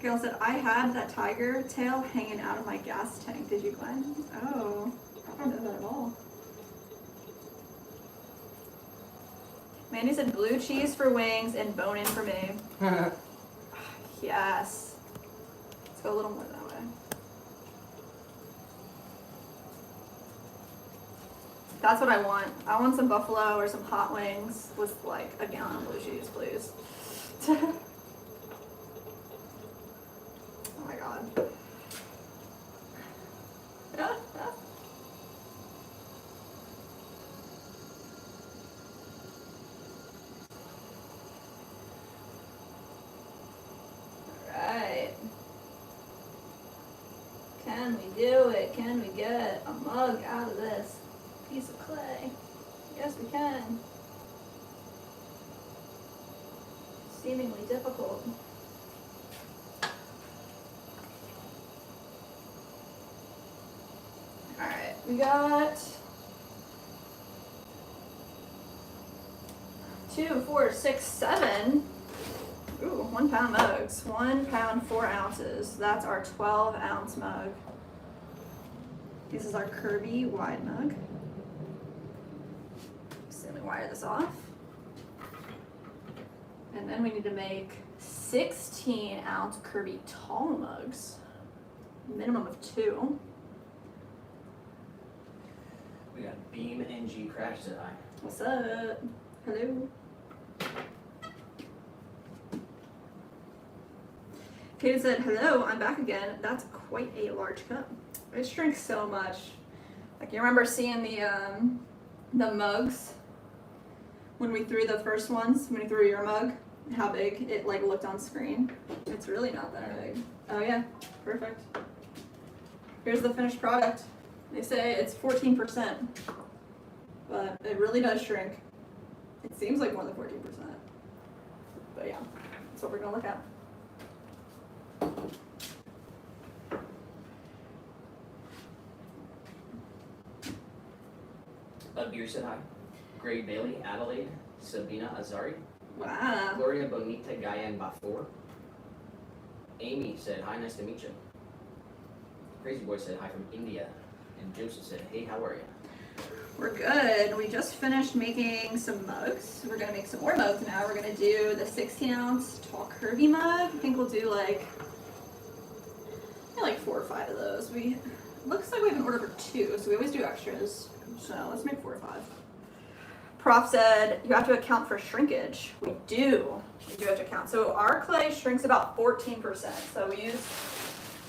Gail said, I had that tiger tail hanging out of my gas tank. Did you, Glenn? Oh, I don't know that at all. Mandy said blue cheese for wings and bone-in for me. Yes. Let's go a little more that way. That's what I want. I want some buffalo or some hot wings with like a gallon of blue cheese, please. Oh my god. Alright. Can we do it? Can we get a mug out of this piece of clay? Yes, we can. Seemingly difficult. Alright, we got 2, 4, 6, 7. Ooh, 1 pound mugs. 1 pound, 4 ounces. That's our 12-ounce mug. This is our Kirby wide mug. So let me wire this off. And then we need to make 16-ounce Kirby tall mugs. Minimum of 2. We got Beam NG Crash said hi. What's up? Hello. Katie said, hello, I'm back again. That's quite a large cup. It shrinks so much. Like, you remember seeing the mugs when we threw the first ones, when you threw your mug, how big it like looked on screen? It's really not that big. Oh yeah, perfect. Here's the finished product. They say it's 14%, but it really does shrink. It seems like more than 14%. But yeah, that's what we're gonna look at. Beer said hi. Gray Bailey, Adelaide, Sabina Azari. Wow. Gloria Bonita Gayan Bafor. Amy said hi, nice to meet you. Crazy Boy said hi from India. And Joseph said, hey, how are you? We're good. We just finished making some mugs. We're gonna make some more mugs now. We're gonna do the 16-ounce tall Kirby mug. I think we'll do like 4 or 5 of those. Looks like we have an order for 2, so we always do extras. So let's make 4 or 5. Prof said you have to account for shrinkage. We do. We do have to account. So our clay shrinks about 14%. So we use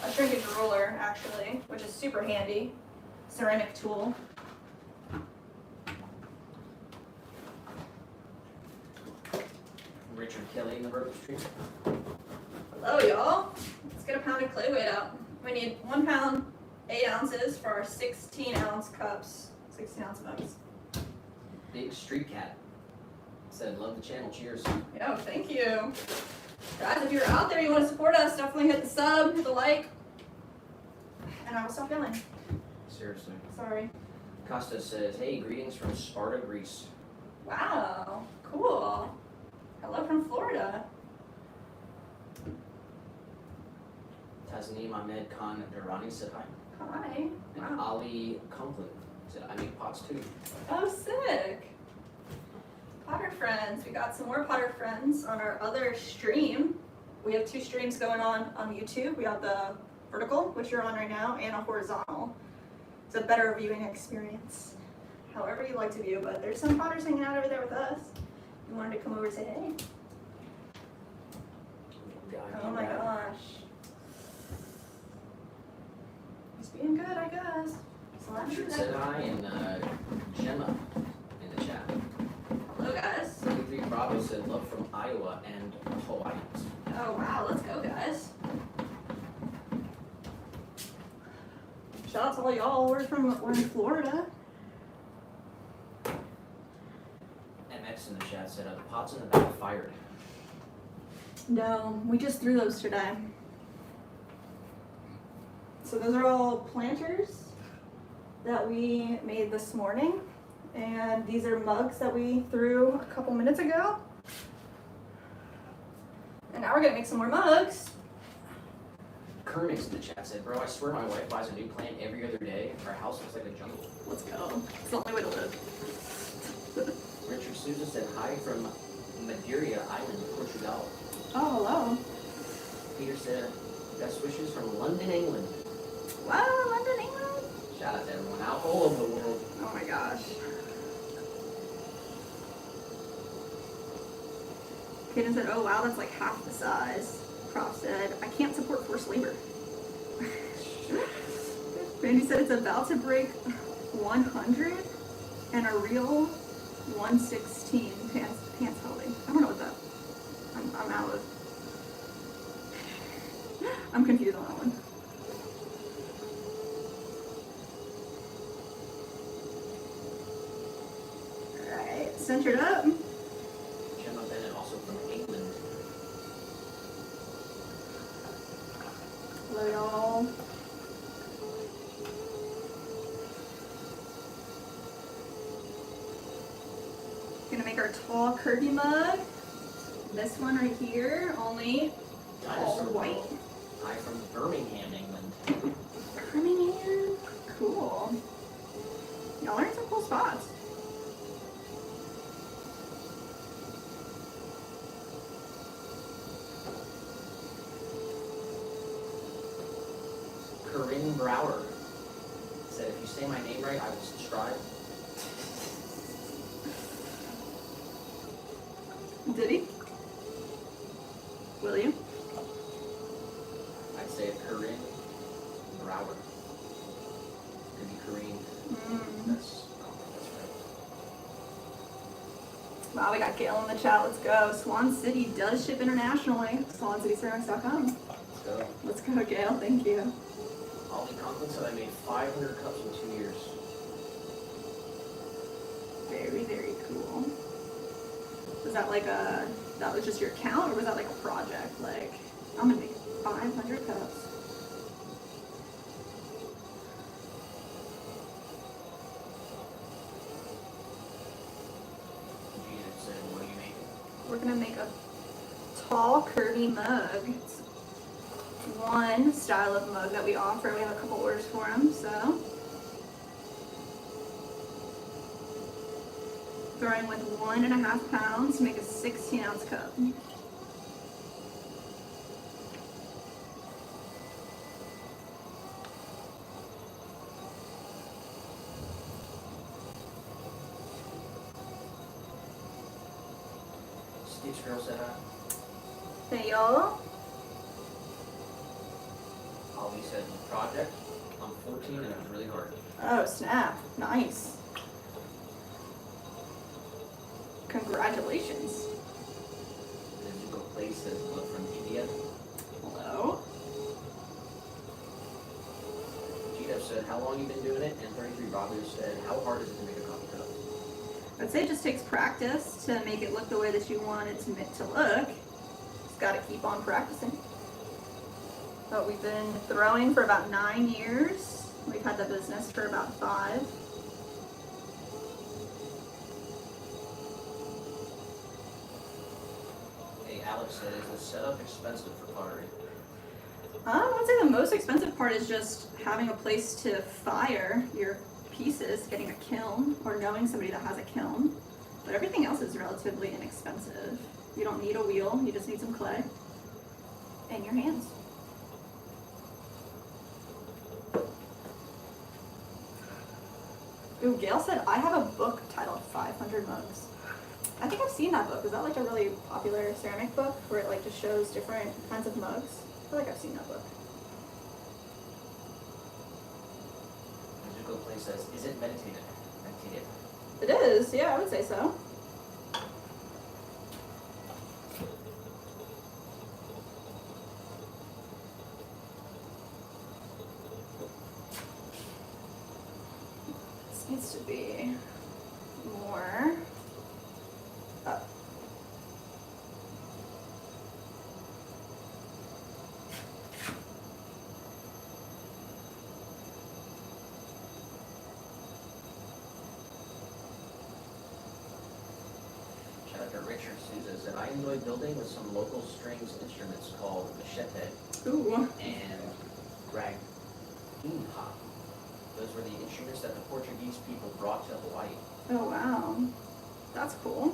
a shrinkage ruler actually, which is super handy. Ceramic tool. Richard Kelly in the Virgo Street. Hello, y'all. Let's get a pound of clay weight out. We need 1 pound, 8 ounces for our 16-ounce cups, 16-ounce mugs. Big Street Cat said, love the channel, cheers. Yo, thank you. Guys, if you're out there, you want to support us, definitely hit the sub, hit the like, and I will stop yelling. Seriously. Sorry. Costa says, hey, greetings from Sparta, Greece. Wow, cool. Hello from Florida. Tasneem Ahmed Khan Durrani said hi. Hi. And Wow. Ali Conklin said, I make pots too. Oh, sick. Potter friends. We got some more Potter friends on our other stream. We have 2 streams going on YouTube. We have the vertical, which you're on right now, and a horizontal. It's a better viewing experience. However you like to view, but there's some Potters hanging out over there with us. You wanted to come over and say hey. Oh my gosh. He's being good, I guess. So I'm sure Said hi, and Gemma in the chat. Hello, guys. 33 Bravo said, love from Iowa and Hawaii. Oh, wow. Let's go, guys. Shout out to all y'all. We're in Florida. MX in the chat said, the pots in the back fired. No, we just threw those today. So those are all planters that we made this morning. And these are mugs that we threw a couple minutes ago. And now we're gonna make some more mugs. Kermix in the chat said, bro, I swear my wife buys a new plant every other day. Our house looks like a jungle. Let's go. It's the only way to live. Richard Souza said, hi from Madeira Island, Portugal. Oh, hello. Peter said, best wishes from London, England. Wow, London, England. Shout out to everyone out all over the world. Oh my gosh. Kaden said, oh wow, that's like half the size. Prof said, I can't support forced labor. Randy said it's about to break 100 and a real 116 pants holding. I don't know what that. I'm out of. I'm confused on that one. Alright, centered up. Gemma Bennett, also from England. Hello, y'all. Gonna make our tall curvy mug. This one right here, only all Dinosaur white. World. Hi from Birmingham, England. Birmingham. Cool. Y'all are in some cool spots. Corinne Brower said, if you say my name right, I will subscribe. Did he? Will you? I'd say it Corinne Brower. Could be Corinne. That's right. Wow, we got Gail in the chat. Let's go. Swan City does ship internationally. SwanCityCeramics.com. Let's go. Let's go, Gail. Thank you. Ollie Conklin said I made 500 cups in 2 years. Very, very cool. Was that like that was just your count, or was that like a project? Like, I'm gonna make 500 cups. Gina said, what are you making? We're gonna make a tall, curvy mug. It's one style of mug that we offer. We have a couple orders for them, so. Throwing with 1.5 pounds to make a 16-ounce cup. Steve's girl said hi. Hey, y'all. Ollie said, project. I'm 14 and it was really hard. Oh, snap. Nice. Congratulations. Physical place says, love from India. Hello. Gina said, how long you been doing it? And 33 Robbers said, how hard is it to make a coffee cup? I'd say it just takes practice to make it look the way that you want it to look. Just gotta keep on practicing. But we've been throwing for about 9 years. We've had the business for about 5. Hey, Alex said, is the setup expensive for pottery? I'd say the most expensive part is just having a place to fire your pieces, getting a kiln, or knowing somebody that has a kiln. But everything else is relatively inexpensive. You don't need a wheel, you just need some clay and your hands. Ooh, Gail said, I have a book titled 500 Mugs. I think I've seen that book. Is that like a really popular ceramic book where it like just shows different kinds of mugs? I feel like I've seen that book. Physical place says, is it meditative? Meditative. It is, yeah, I would say so. This needs to be more up. Shout out to Richard Souza said, I enjoy building with some local strings instruments called machete Ooh. and Raginha. Those were the instruments that the Portuguese people brought to Hawaii. Oh wow, that's cool.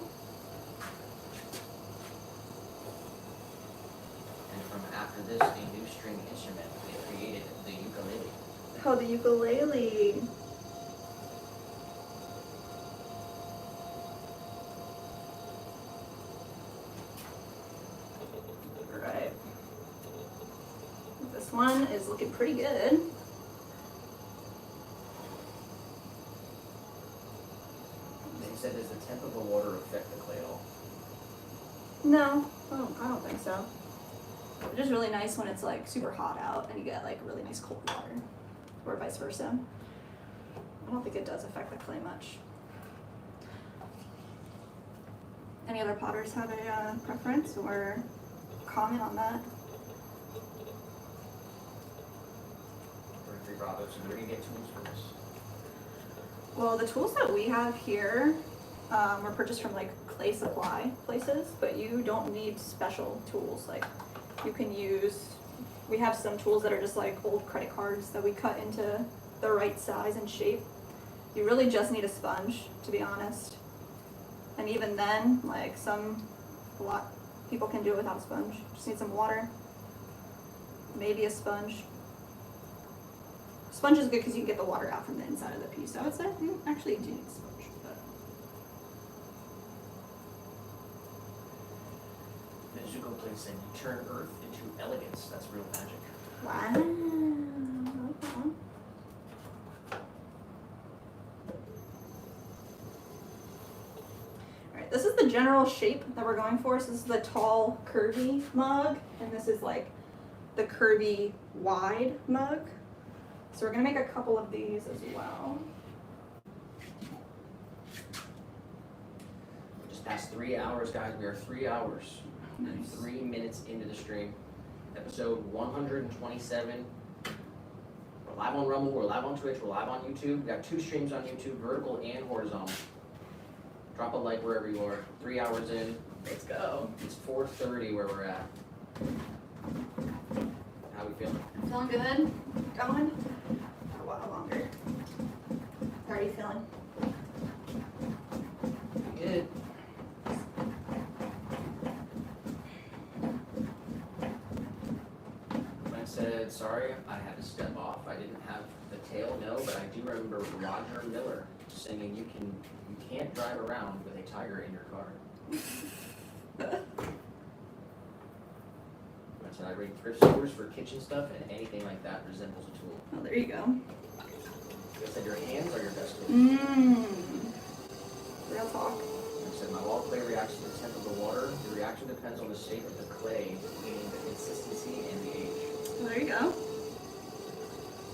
And from after this, a new string instrument, they created the ukulele. Oh, the ukulele. Right. This one is looking pretty good. They said, does the temp of the water affect the clay at all? No, I don't think so. It's just really nice when it's like super hot out and you get like really nice cold water, or vice versa. I don't think it does affect the clay much. Any other potters have a preference or comment on that? Bravo, so where do you get tools for this? Well, the tools that we have here were purchased from like clay supply places, but you don't need special tools. Like you can use, we have some tools that are just like old credit cards that we cut into the right size and shape. You really just need a sponge, to be honest. And even then, like a lot people can do it without a sponge. Just need some water, maybe a sponge. Sponge is good because you can get the water out from the inside of the piece. I would say you actually do need a sponge. But. The Zuko place said, you turn earth into elegance. That's real magic. Wow. Okay. Alright, this is the general shape that we're going for. So this is the tall, curvy mug, and this is like the curvy, wide mug. So we're gonna make a couple of these as well. We just passed 3 hours, guys. We are 3 hours and 3 minutes into the stream. Episode 127. We're live on Rumble, we're live on Twitch, we're live on YouTube. We've got 2 streams on YouTube, vertical and horizontal. Drop a like wherever you are. 3 hours in. Let's go. It's 4:30 where we're at. How we feeling? Feeling good? Going? For a while longer. How are you feeling? Good. I said, sorry, I had to step off. I didn't have the tail, no, but I do remember Roger Miller singing, you can't drive around with a tiger in your car. I said, I rate thrift stores for kitchen stuff, and anything like that resembles a tool. Oh, there you go. I said, your hands are your best tool. Real talk. I said, my wall clay reacts to the temp of the water. The reaction depends on the shape of the clay, meaning the consistency and the age. Well, there you go.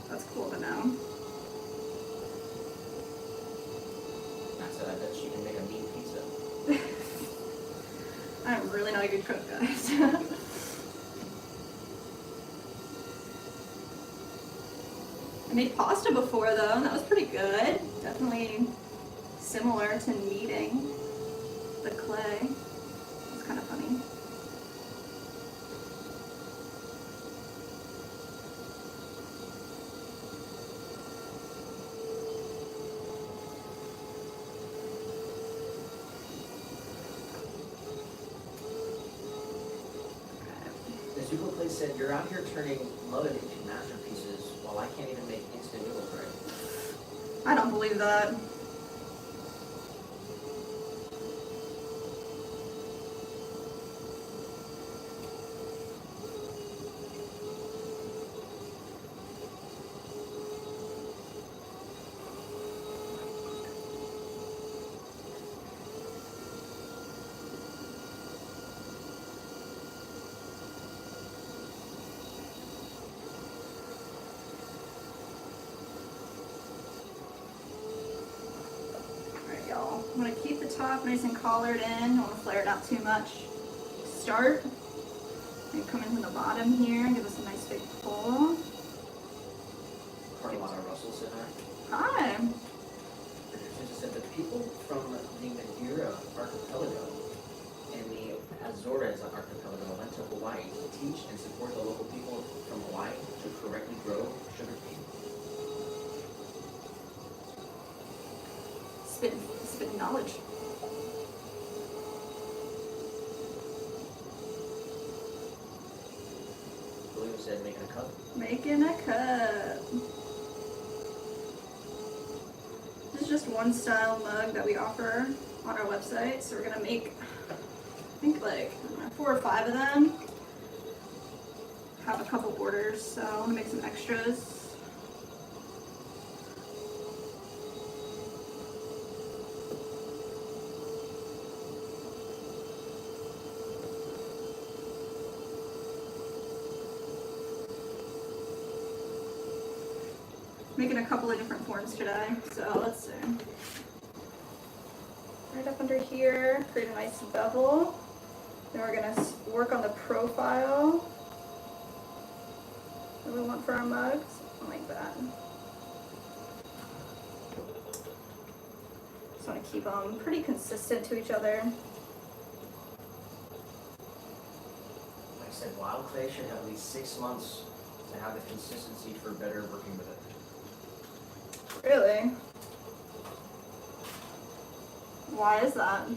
That's cool to know. I said, I bet she can make a mean pizza. I'm really not a good cook, guys. I made pasta before though, and that was pretty good. Definitely similar to kneading the clay. It's kind of funny. The Zuko place said, you're out here turning mud into masterpieces while I can't even make instant noodles right. I don't believe that. I'm going to keep the top nice and collared in. I don't want to flare it out too much. Start. And come in from the bottom here. Give us a nice big pull. Carlotta Russell said hi. Hi. She just said the people from the Madeira archipelago and the Azores archipelago went to Hawaii to teach and support the local people from Hawaii to correctly grow spitting knowledge. William said making a cup. Making a cup. This is just one style mug that we offer on our website. So we're gonna make, I think like 4 or 5 of them. Have a couple orders, so I want to make some extras. Making a couple of different forms today, so let's see. Right up under here, create a nice bevel. Then we're gonna work on the profile that we want for our mugs, like that. Just want to keep them pretty consistent to each other. Like I said, wild clay should have at least 6 months to have the consistency for better working with it. Really? Why is that?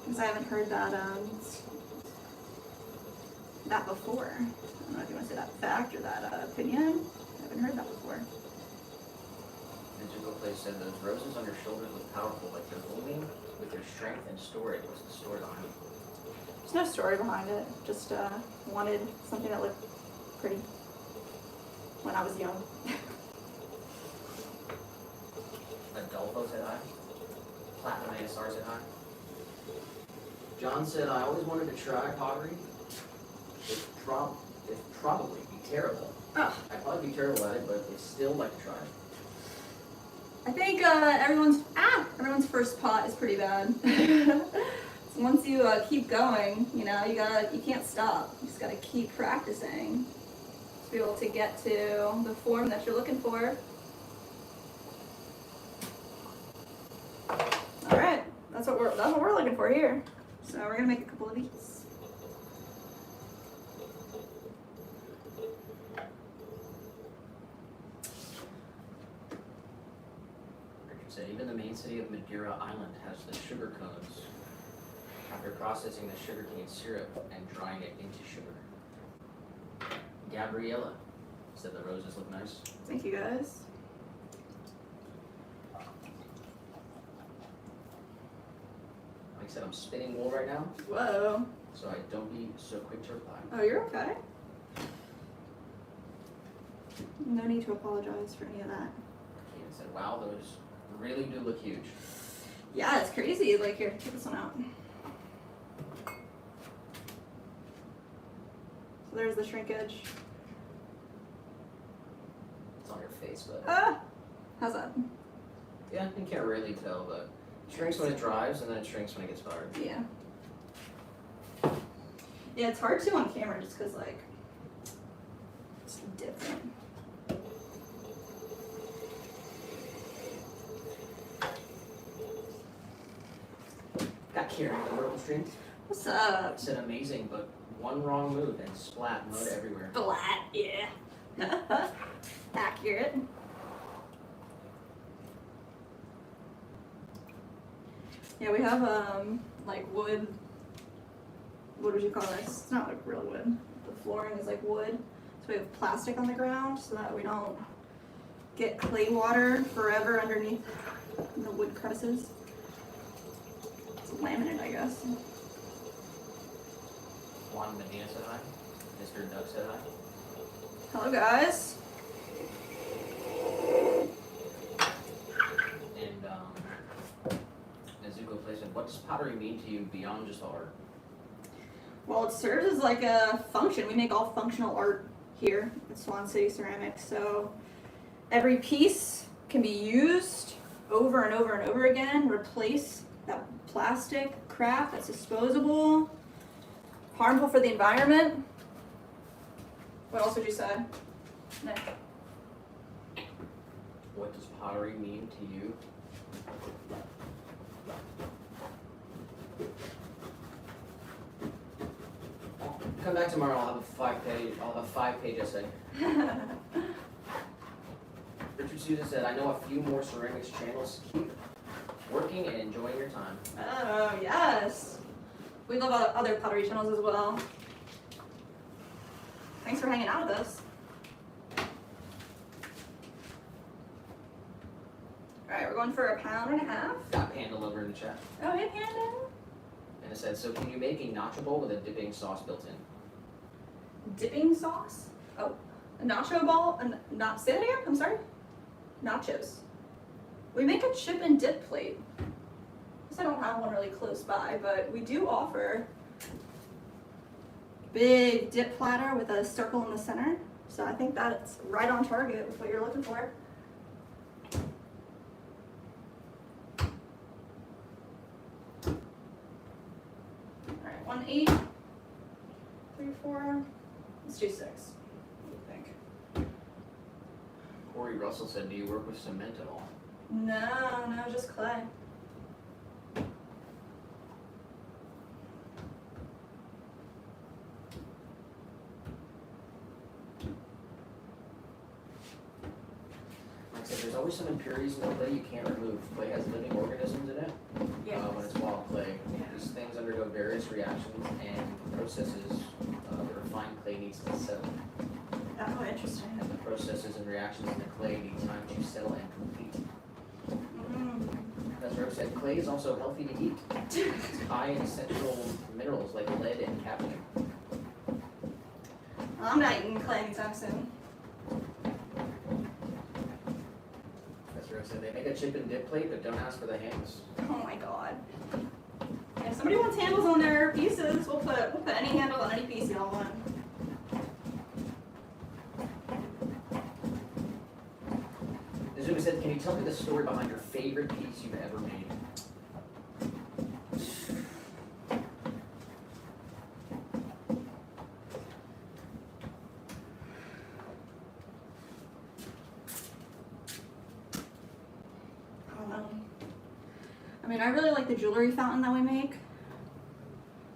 Because I haven't heard that that before. I don't know if you want to say that fact or that opinion. I haven't heard that before. The Zuko place said those roses on your shoulders look powerful, like they're moving with their strength and story. What's the story behind it? There's no story behind it. Just wanted something that looked pretty when I was young. Adolfo said hi. Platinum ASR said hi. John said, I always wanted to try pottery. It'd probably be terrible. Oh. I'd probably be terrible at it, but I'd still like to try it. I think everyone's first pot is pretty bad. So once you keep going, you can't stop. You just gotta keep practicing to be able to get to the form that you're looking for. All right, that's what we're looking for here. So we're gonna make a couple of these. Richard said, even the main city of Madeira Island has the sugar cones after processing the sugarcane syrup and drying it into sugar. Gabriella said the roses look nice. Thank you guys. Like I said, I'm spinning wool right now, Whoa. so I don't be so quick to reply. Oh, you're okay. No need to apologize for any of that. Keaton said, wow, those really do look huge. Yeah, it's crazy. Like, here, check this one out. So there's the shrinkage. It's on your face, but Ah! How's that? yeah, you can't really tell, but it shrinks when it dries and then it shrinks when it gets hard. Yeah. Yeah, it's hard to on camera just because, like, it's different. Got Kieran in the vertical stream. What's up? Said amazing, but one wrong move and splat mud everywhere. Flat, yeah. Accurate. Yeah, we have like wood. What would you call this? It's not like real wood. The flooring is like wood. So we have plastic on the ground so that we don't get clay water forever underneath the wood crevices. It's laminate, I guess. Juan Medina said hi. Mr. Doug said hi. Hello, guys. And Nezuko Place said, what does pottery mean to you beyond just art? Well, it serves as like a function. We make all functional art here at Swan City Ceramics. So every piece can be used over and over and over again, replace that plastic crap that's disposable, harmful for the environment. What else would you say? Nick? What does pottery mean to you? Come back tomorrow. I'll have a 5-page essay. Susan said, I know a few more ceramics channels. Keep working and enjoying your time. Oh, yes. We love other pottery channels as well. Thanks for hanging out with us. Alright, we're going for 1.5 pounds. Got Panda Lover in the chat. Oh, hey, Panda. And it said, so can you make a nacho bowl with a dipping sauce built in? Dipping sauce? Oh, a nacho ball? Not say that again? I'm sorry? Nachos. We make a chip and dip plate. I don't have one really close by, but we do offer big dip platter with a circle in the center. So I think that's right on target with what you're looking for. Alright, 1, 8, 3, 4. Let's do 6. What do you think? Corey Russell said, do you work with cement at all? No, just clay. Like I said, there's always some impurities in the clay you can't remove. Clay has living organisms in it. When it's wild clay. Yeah. These things undergo various reactions and processes. The refined clay needs to settle. Oh, interesting. And the processes and reactions in the clay need time to settle and complete. As Rose said, clay is also healthy to eat. It's high in essential minerals like lead and cadmium. I'm not eating clay anytime soon. As Rose said, they make a chip and dip plate, but don't ask for the handles. Oh my god. If somebody wants handles on their pieces, we'll put any handle on any piece y'all want. Azumi said, can you tell me the story behind your favorite piece you've ever made? I mean, I really like the jewelry fountain that we make.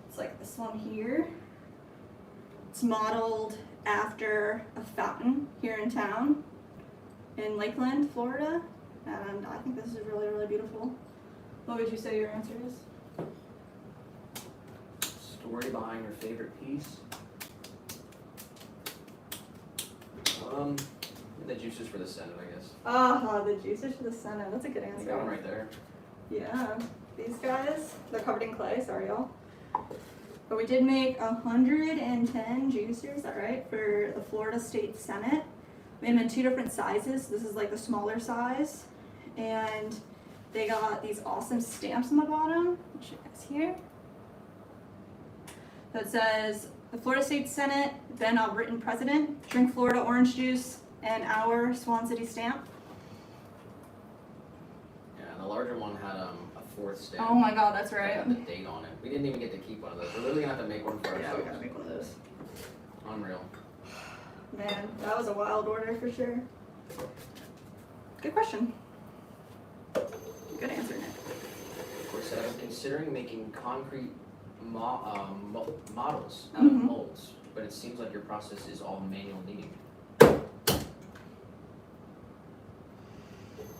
It's like this one here. It's modeled after a fountain here in town in Lakeland, Florida. And I think this is really, really beautiful. What would you say your answer is? Story behind your favorite piece? The juices for the Senate, I guess. Ah, the juices for the Senate. That's a good I answer. got them right there. Yeah, these guys, they're covered in clay, sorry y'all. But we did make 110 juicers, all right, for the Florida State Senate. We made them in 2 different sizes. This is like the smaller size. And they got these awesome stamps on the bottom, which you guys here. That says, the Florida State Senate, then written president, drink Florida orange juice, and our Swan City stamp. Yeah, and the larger one had a 4th stamp. Oh my god, that's That right. had the date on it. We didn't even get to keep one of those. We're literally gonna have to make one for Yeah, we ourselves. gotta make one of those. Unreal. Man, that was a wild order for sure. Good question. Good answer, Nick. Of course, I was considering making concrete models out of Mhm. molds, but it seems like your process is all manual kneading.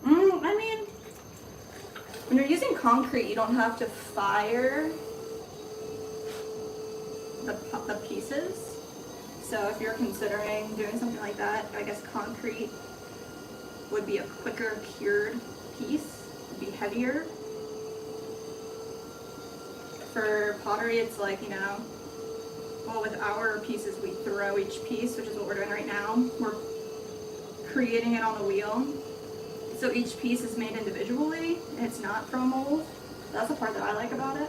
I mean, when you're using concrete, you don't have to fire the pieces. So if you're considering doing something like that, I guess concrete would be a quicker cured piece, would be heavier. For pottery, it's like, you know, well, with our pieces, we throw each piece, which is what we're doing right now. We're creating it on the wheel. So each piece is made individually, and it's not from a mold. That's the part that I like about it.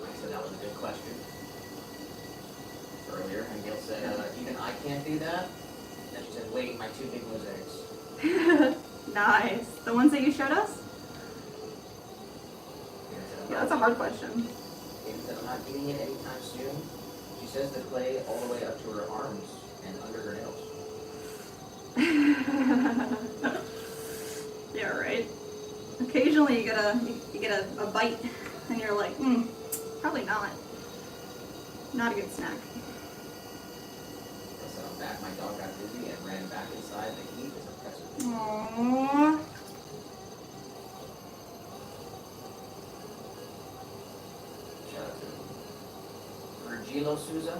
Like I said, that was a good question earlier, and Gail said, even I can't do that. And she said, wait, my 2 big mosaics. Nice. The ones that you showed us? Yeah, that's a hard question. Gail said, I'm not eating it anytime soon. She says the clay all the way up to her arms and under her nails. Yeah, right. Occasionally you get a bite and you're like, probably not. Not a good snack. back. My dog got dizzy and ran back inside. The heat is oppressive. Aww. Shout out to Virgilio Souza.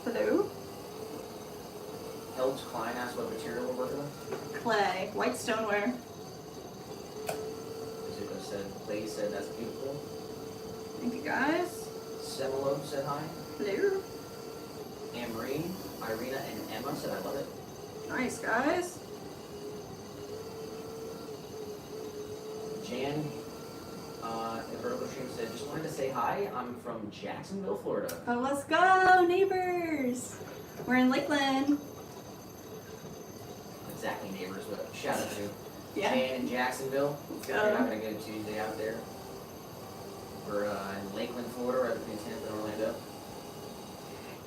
Hello. Helps Klein ask what material we're working with. Clay. White stoneware. Zuko said, Clay said, that's beautiful. Thank you guys. Semelo said hi. Hello. Anne-Marie, Irina, and Emma said, I love it. Nice, guys. Jan, in the vertical stream said, just wanted to say hi. I'm from Jacksonville, Florida. Oh, let's go, neighbors. We're in Lakeland. Exactly neighbors, but shout out to Yeah. Jan in Jacksonville. Let's You're go. having a good Tuesday out there. We're in Lakeland, Florida, right between Tampa and Orlando.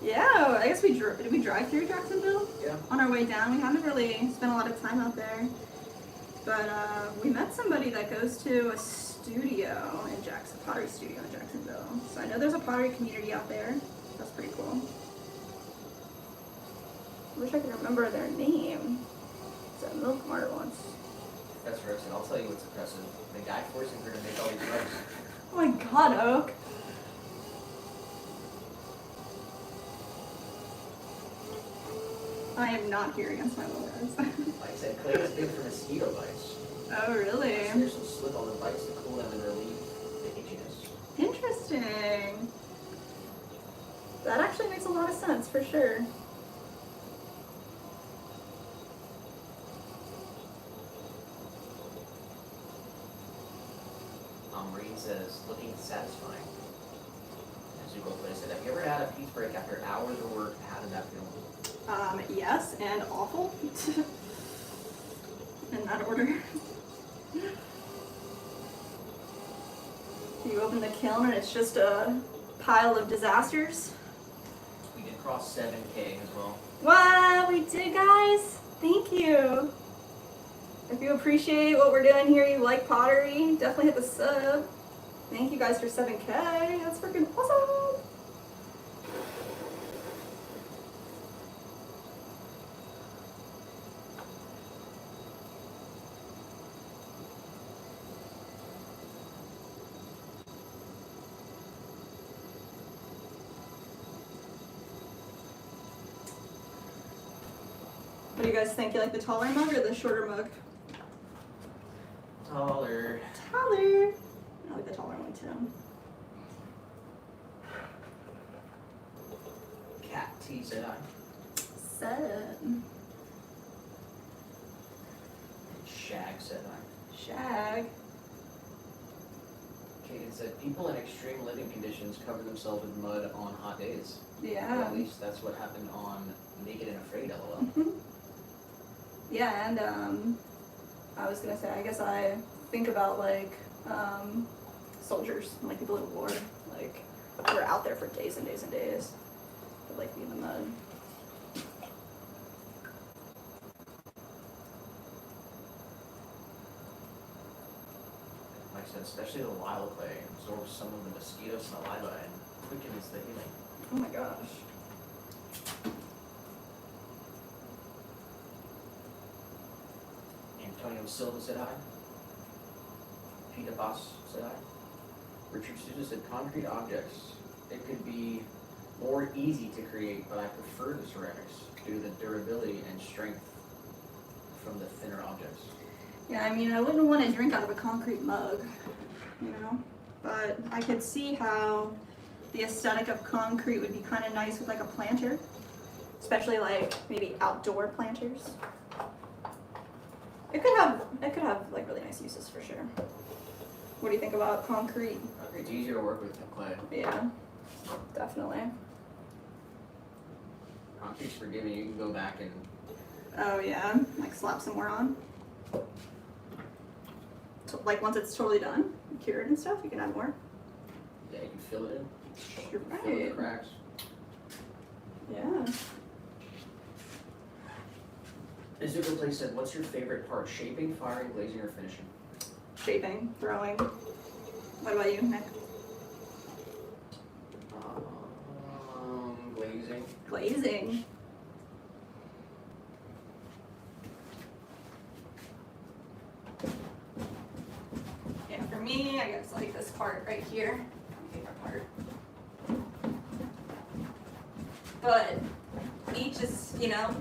Yeah, I guess did we drive through Jacksonville? Yeah. On our way down. We haven't really spent a lot of time out there. But we met somebody that goes to a studio in Jackson, pottery studio in Jacksonville. So I know there's a pottery community out there. That's pretty cool. I wish I could remember their name. It's at Milk Mart once. That's right. I'll tell you what's impressive. The guy forcing her to make all these rugs. Oh my god, Oak. I am not here against my will, guys. Like I said, clay is big for mosquito bites. Oh, really? So there's some slip on the bites to cool them and relieve the itchiness. Interesting. That actually makes a lot of sense, for sure. Marine says, looking satisfying. As you both said, have you ever had a peace break after hours of work? How did that feel? Yes, and awful. In that order. You open the kiln and it's just a pile of disasters. We did cross 7K as well. Wow, we did, guys. Thank you. If you appreciate what we're doing here, you like pottery, definitely hit the sub. Thank you guys for 7K. That's freaking awesome. What do you guys think? You like the taller mug or the shorter mug? Taller. Taller. I like the taller one too. Cat T said I. Seven. Shag said I. Shag. Kaden said, people in extreme living conditions cover themselves with mud on hot days. Or Yeah. at least that's what happened on Naked and Afraid, LOL. Mhm. Yeah, and I was gonna say, I guess I think about like soldiers and like people in war, like we're out there for days and days and days, but like be in the mud. Like I said, especially the wild clay absorbs some of the mosquito saliva and quickens the healing. Oh my gosh. Antonio Silva said hi. Peter Boss said hi. Richard Souza said, concrete objects. It could be more easy to create, but I prefer the ceramics due to the durability and strength from the thinner objects. Yeah, I mean, I wouldn't want to drink out of a concrete mug, you know, but I could see how the aesthetic of concrete would be kind of nice with like a planter, especially like maybe outdoor planters. It could have like really nice uses for sure. What do you think about concrete? It's easier to work with than clay. Yeah, definitely. Concrete's forgiving. You can go back and Oh yeah, like slap some more on. Like once it's totally done, cured and stuff, you can add more. yeah, you can fill it in. You're Fill in the right. cracks. Yeah. Izuka Place said, what's your favorite part? Shaping, firing, glazing, or finishing? Shaping, throwing. What about you, Nick? Glazing. Glazing. but each is, you know,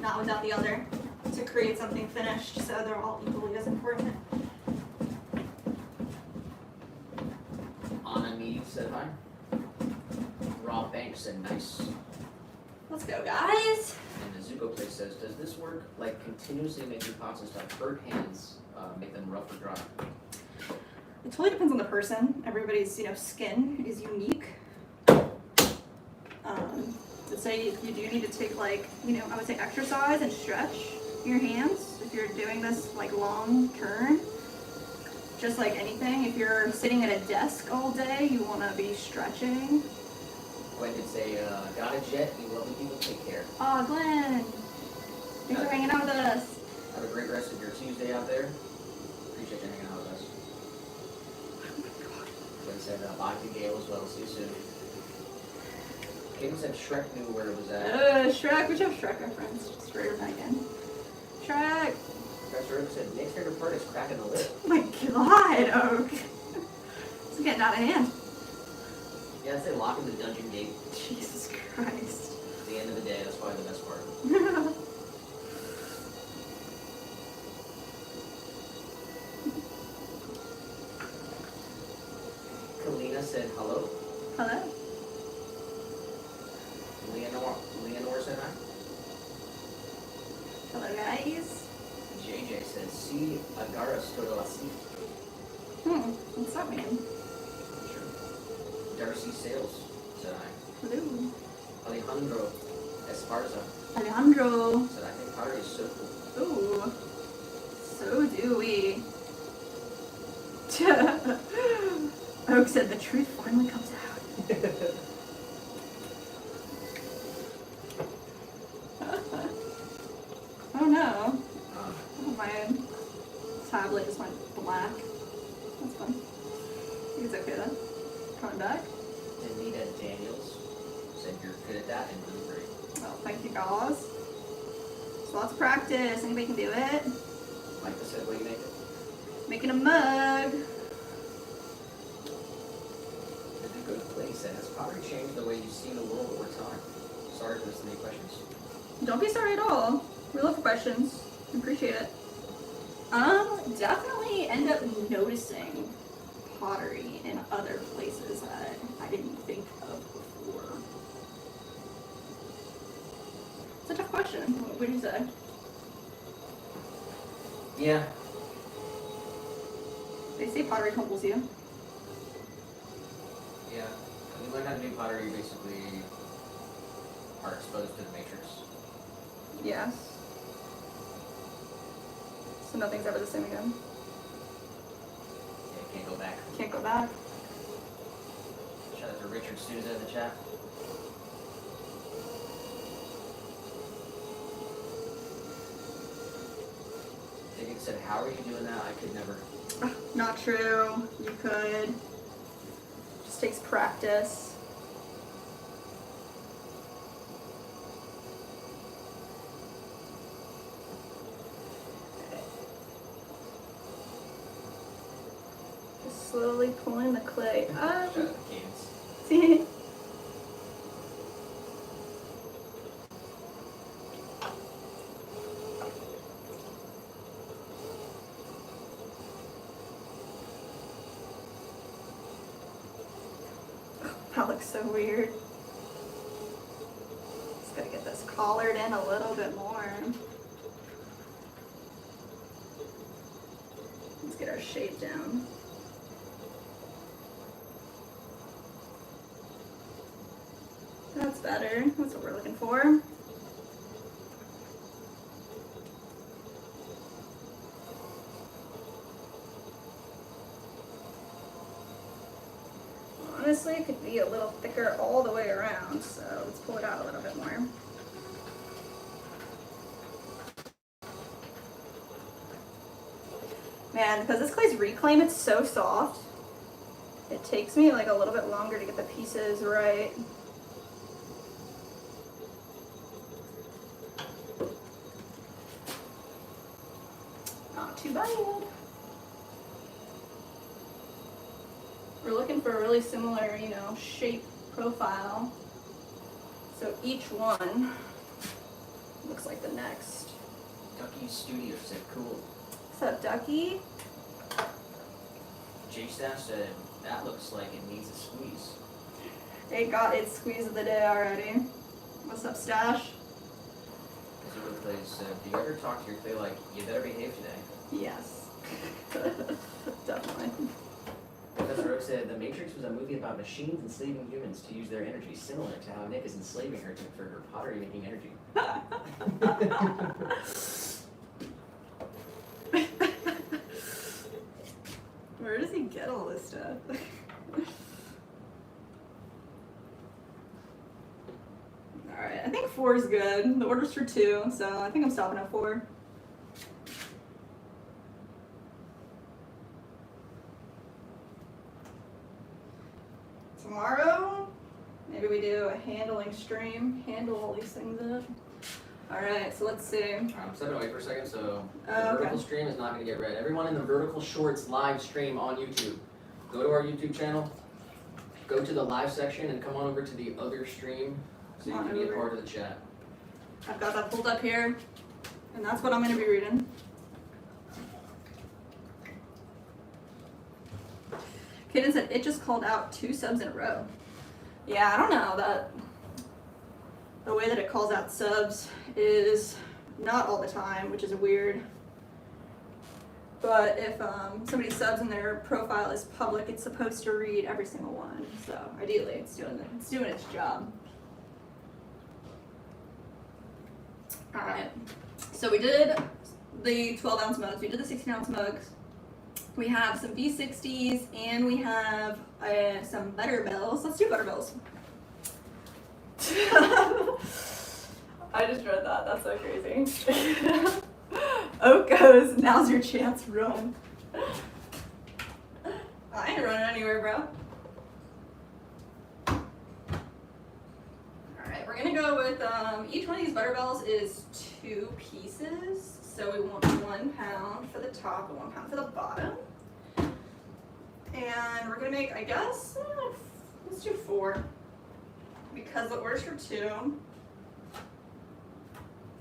not without the other to create something finished, so they're all equally as important. Anna Mead said hi. Rob Banks said nice. Let's go, guys. And the Zuko Place says, does this work like continuously making pots and stuff hurt hands, make them rough or dry? It totally depends on the person. Everybody's, you know, skin is unique. Let's say you do need to take, like, you know, I would say exercise and stretch your hands if you're doing this like long term. Just like anything, if you're sitting at a desk all day, you want to be stretching. Glenn did say, got a jet, you lovely people, take care. Oh, Glenn, thanks for hanging out with us. Have a great rest of your Tuesday out there. Appreciate you hanging out with us. Glenn said, bye to Gail as well, see you soon. Caitlin said Shrek knew where it was at. Shrek, we should have Shrek reference. Just right back in. Shrek. Professor Oak said, Nick's favorite part is cracking the lid. Oh my god, Oak. It's getting out of hand. Yeah, I'd say locking the dungeon gate. Jesus Christ. At the end of the day, that's probably the best part. Kalina said hello. Hello. Leonore said hi. Hello, guys. JJ said, si agarras todo así. What's that mean? Sure. Darcy Sales said hi. Hello. Alejandro Esparza Alejandro. said, I think pottery is so cool. Ooh. So do we. Oak said the truth finally comes out. Oh no. Oh, my tablet just went black. That's fun. I think it's okay then. Coming back. Anita Daniels said, you're good at that and really great. Well, thank you, guys. So lots of practice. Anybody can do it. Micah said, what do you make it? Making a mug. The Good Place said, has pottery changed the way you see the world over time? Sorry for so many questions. Don't be sorry at all. We love questions. Appreciate it. Definitely end up noticing pottery in other places that I didn't think of before. It's a tough question. What would you say? Yeah. They say pottery humbles you. Yeah. When you learn how to do pottery, you basically are exposed to the matrix. Yes. So nothing's ever the same again. Yeah, you can't go back. Can't go back. Shout out to Richard Souza in the chat. Diggin said, how are you doing that? I could never. Not true. You could. Just takes practice. Just slowly pulling the clay up. Shout out to Cadence. See? That looks so weird. Just gotta get this collared in a little bit more. Let's get our shape down. That's better. That's what we're looking for. Honestly, it could be a little thicker all the way around, so let's pull it out a little bit more. Man, because this clay's reclaim, it's so soft. It takes me like a little bit longer to get the pieces right. Not too bad. We're looking for a really similar, you know, shape profile. So each one looks like the next. Ducky's Studio said cool. What's up, Ducky? J-Staff said that looks like it needs a squeeze. It got its squeeze of the day already. What's up, Stash? Clay said, do you ever talk to your Clay like, you better behave today? Yes. Definitely. Professor Oak said, The Matrix was a movie about machines enslaving humans to use their energy, similar to how Nick is enslaving her for her pottery-making energy. Where does he get all this stuff? Alright, I think 4 is good. The order's for 2, so I think I'm stopping at 4. Tomorrow, maybe we do a handling stream, handle all these things up. Alright, so let's see. I'm stepping away for a second, so the Okay. vertical stream is not going to get read. Everyone in the Vertical Shorts live stream on YouTube, go to our YouTube channel, go to the live section, and come on over to the other stream so you Come on can be a over. part of the chat. I've got that pulled up here, and that's what I'm going to be reading. Kaden said it just called out 2 subs in a row. Yeah, I don't know, that the way that it calls out subs is not all the time, which is weird. But if somebody subs and their profile is public, it's supposed to read every single one. So ideally, it's doing its job. All right. So we did the 12-ounce mugs. We did the 16-ounce mugs. We have some V60s and we have some Butterbells. Let's do Butterbells. I just read that. That's so crazy. Oak goes, now's your chance, run. I ain't running anywhere, bro. Alright, we're gonna go with, each one of these Butterbells is 2 pieces. So we want 1 pound for the top and 1 pound for the bottom. And we're gonna make, I guess, let's do 4. Because the order's for 2.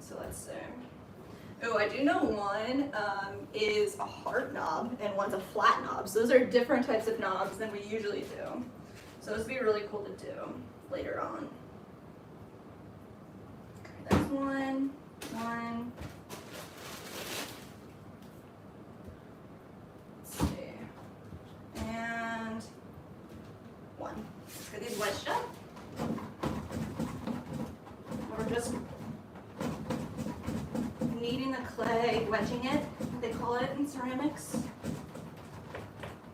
So let's see. Oh, I do know one is a hard knob and one's a flat knob. So those are different types of knobs than we usually do. So this would be really cool to do later on. Okay, that's one. Let's see. And 1. Let's get these wedged up. We're just kneading the clay, wedging it, they call it in ceramics.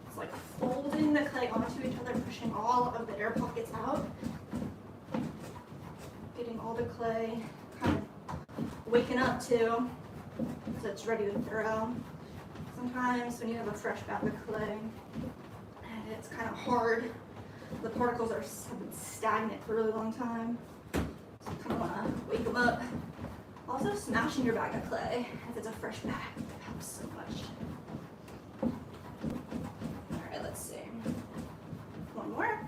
It's like folding the clay onto each other, pushing all of the air pockets out. Getting all the clay kind of waking up too, so it's ready to throw. Sometimes when you have a fresh batch of clay and it's kind of hard, the particles have been stagnant for a really long time. So you kind of want to wake them up. Also, smashing your bag of clay, if it's a fresh bag, helps so much. Alright, let's see. 1 more.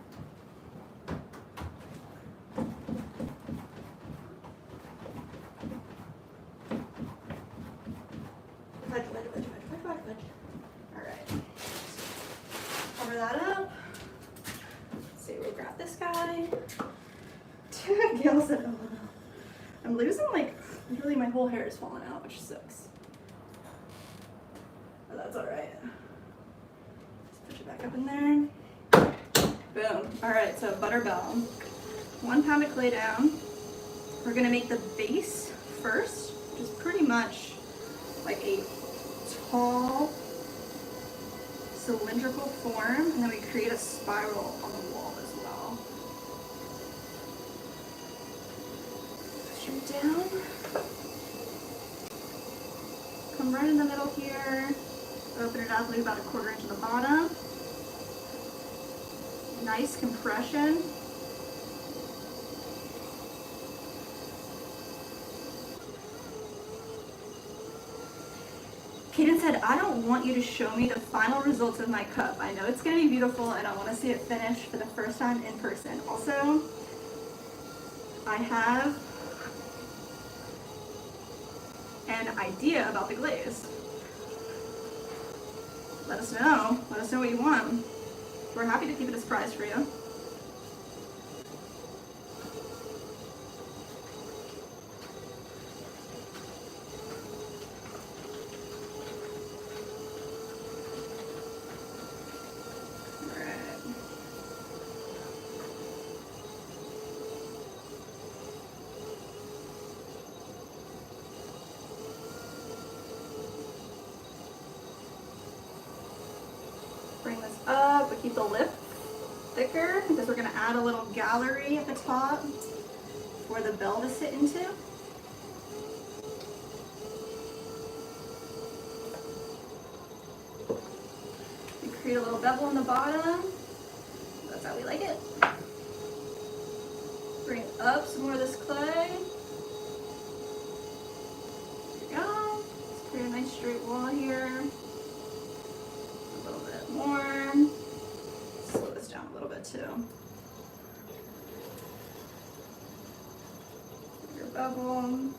Wedge. Alright. Cover that up. Let's see, we'll grab this guy. Gail said, oh no. I'm losing, like, literally my whole hair is falling out, which sucks. But that's alright. Just push it back up in there. Boom. Alright, so Butterbell. 1 pound of clay down. We're gonna make the base first, which is pretty much like a tall cylindrical form, and then we create a spiral on the wall as well. Push it down. Come right in the middle here. Open it up, leave about 1/4 inch at the bottom. Nice compression. Kaden said, I don't want you to show me the final results of my cup. I know it's going to be beautiful and I want to see it finished for the first time in person. Also, I have an idea about the glaze. Let us know. Let us know what you want. We're happy to keep it a surprise for you. Bring this up, but keep the lip thicker because we're going to add a little gallery at the top for the bell to sit into. And create a little bevel in the bottom. That's how we like it. Bring up some more of this clay. There we go. Let's create a nice straight wall here. More. Slow this down a little bit too. Your bubble.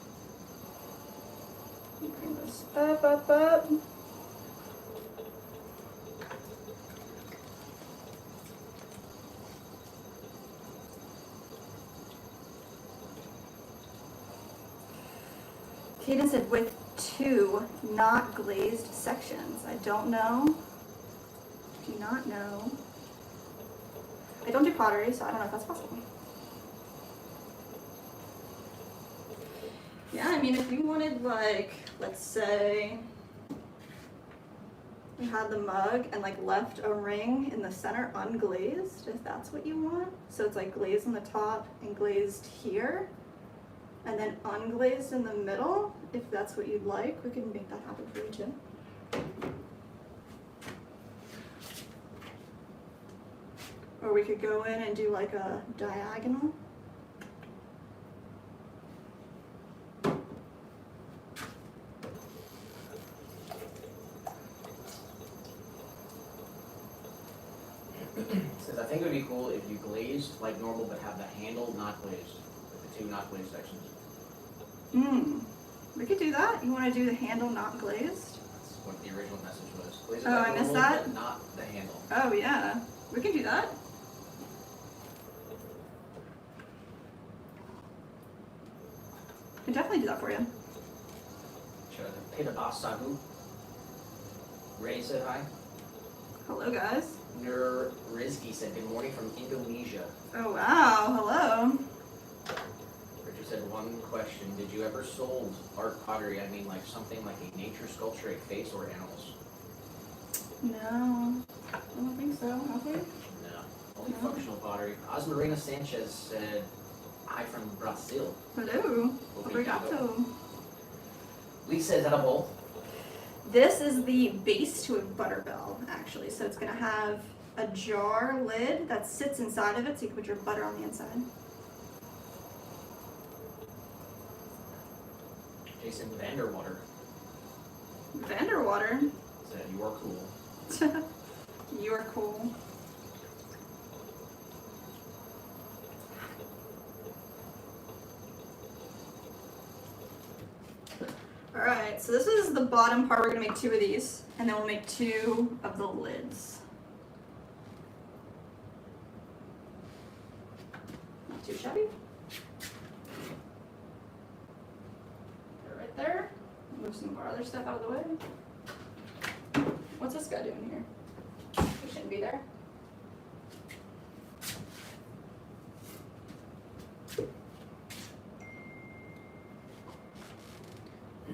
Bring this up, up, up. Kaden said with 2 not glazed sections. I don't know. Do not know. I don't do pottery, so I don't know if that's possible. Yeah, I mean, if you wanted, like, let's say you had the mug and like left a ring in the center unglazed, if that's what you want. So it's like glazed on the top and glazed here, and then unglazed in the middle, if that's what you'd like, we can make that happen for you too. Or we could go in and do like a diagonal. Says, I think it would be cool if you glazed like normal but have the handle not glazed, with the 2 not glazed sections. We could do that. You want to do the handle not glazed? That's what the original message was. Glaze it Oh, like I missed normal, that? but not the handle. Oh yeah, we can do that. I can definitely do that for you. Sure. Pita Basagu. Ray said hi. Hello guys. Nur Rizki said good morning from Indonesia. Oh wow, hello. Richard said one question. Did you ever sold art pottery? I mean like something like a nature sculpture, a face, or animals? No, I don't think so. Have we? No. Only No. functional pottery. Osmarina Sanchez said hi from Brazil. Hello. Obrigado. Lee says, at a bowl. This is the base to a butter bell, actually. So it's gonna have a jar lid that sits inside of it, so you can put your butter on the inside. Jason Vanderwater Vanderwater. said, you are cool. You are cool. Alright, so this is the bottom part. We're going to make 2 of these, and then we'll make 2 of the lids. Not too shabby. Put it right there. Move some of our other stuff out of the way. What's this guy doing here? He shouldn't be there.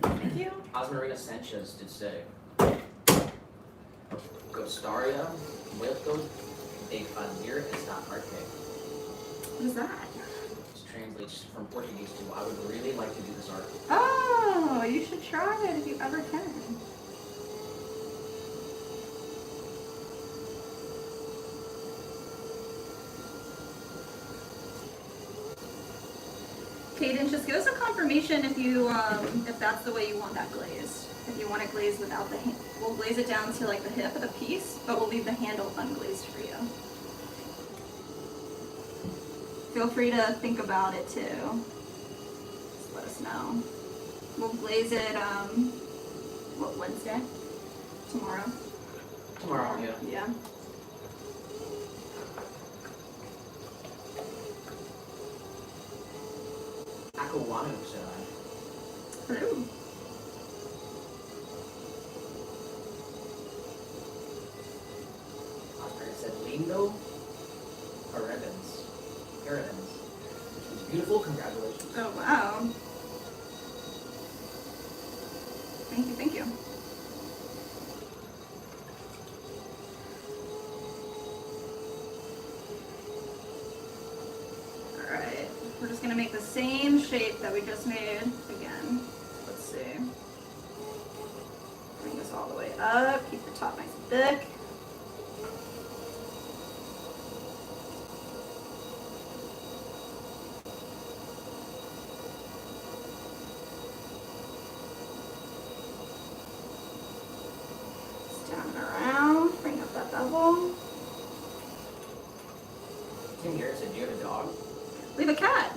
Thank you. Osmarina Sanchez did say, Gostaria muito de fazer esta arte. What is that? This translates from Portuguese to, I would really like to do this art. Oh, you should try it if you ever can. Kaden, just give us a confirmation if you if that's the way you want that glazed. If you want it glazed without the we'll glaze it down to like the hip of the piece, but we'll leave the handle unglazed for you. Feel free to think about it too. Just let us know. We'll glaze it, what, Wednesday? Tomorrow? Tomorrow, yeah. Yeah. Akawano said Hello. Oscar said lindo parabens, which is beautiful. Congratulations. Oh, wow. Thank you, thank you. Alright, we're just gonna make the same shape that we just made again. Let's see. Bring this all the way up, keep the top nice and thick. Down and around, bring up that bevel. Tim Garrett said, do you have a dog? We have a cat.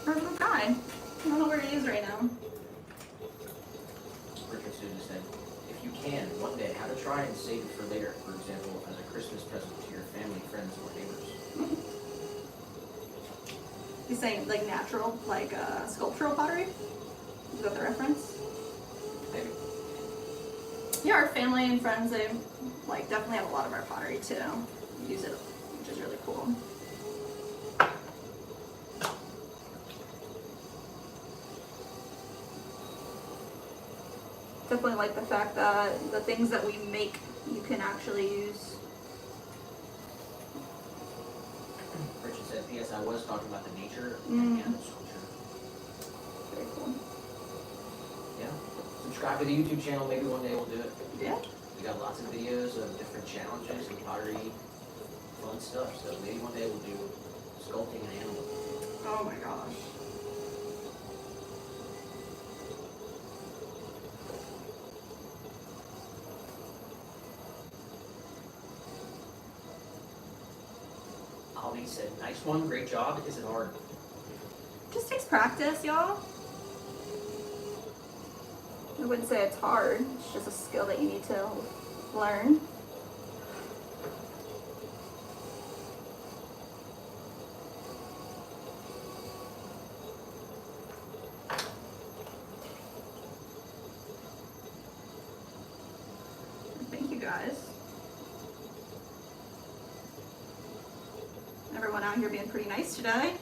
Our little guy. I don't know where he is right now. Richard Susan said, if you can, one day, how to try and save it for later, for example, as a Christmas present to your family, friends, or neighbors. He's saying like natural, like sculptural pottery. Is that the reference? Maybe. Yeah, our family and friends, they like definitely have a lot of our pottery too. Use it, which is really cool. Definitely like the fact that the things that we make, you can actually use. Richard said, P.S. I was talking about the nature Mm. and the sculpture. Very cool. Yeah. Subscribe to the YouTube channel. Maybe one day we'll do it. Yeah. We got lots of videos of different challenges and pottery, fun stuff. So maybe one day we'll do sculpting an animal. Oh my gosh. Ali said, nice one, great job. Is it hard? Just takes practice, y'all. I wouldn't say it's hard. It's just a skill that you need to learn. Thank you guys. Everyone out here being pretty nice today.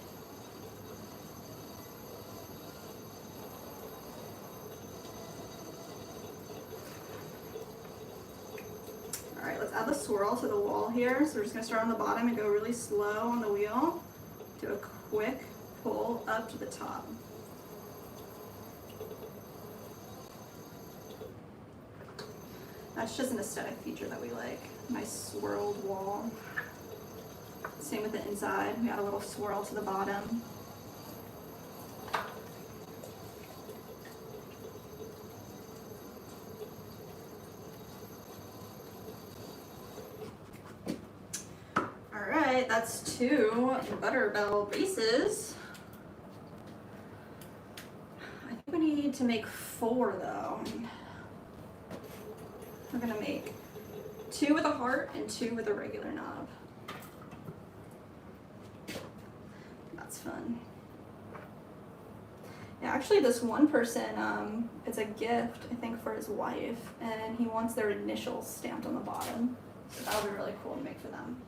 All right, let's add the swirl to the wall here. So we're just gonna start on the bottom and go really slow on the wheel. Do a quick pull up to the top. That's just an aesthetic feature that we like. Nice swirled wall. Same with the inside. We add a little swirl to the bottom. All right, that's 2 Butterbell bases. I think we need to make 4 though. We're gonna make 2 with a heart and 2 with a regular knob. That's fun. Yeah, actually this one person, it's a gift, I think, for his wife, and he wants their initials stamped on the bottom. So that would be really cool to make for them.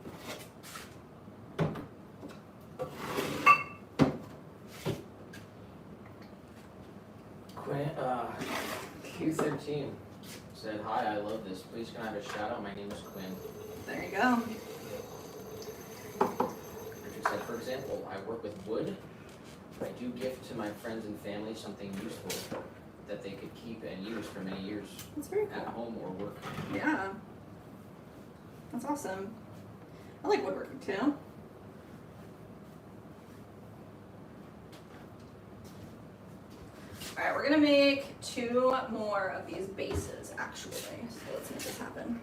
Quinn, Q13 said, hi, I love this. Please can I have a shout out? My name is Quinn. There you go. Richard said, for example, I work with wood. I do gift to my friends and family something useful that they could keep and use for many years That's very at cool. home or work. Yeah. That's awesome. I like woodworking too. All right, we're gonna make 2 more of these bases actually. So let's make this happen.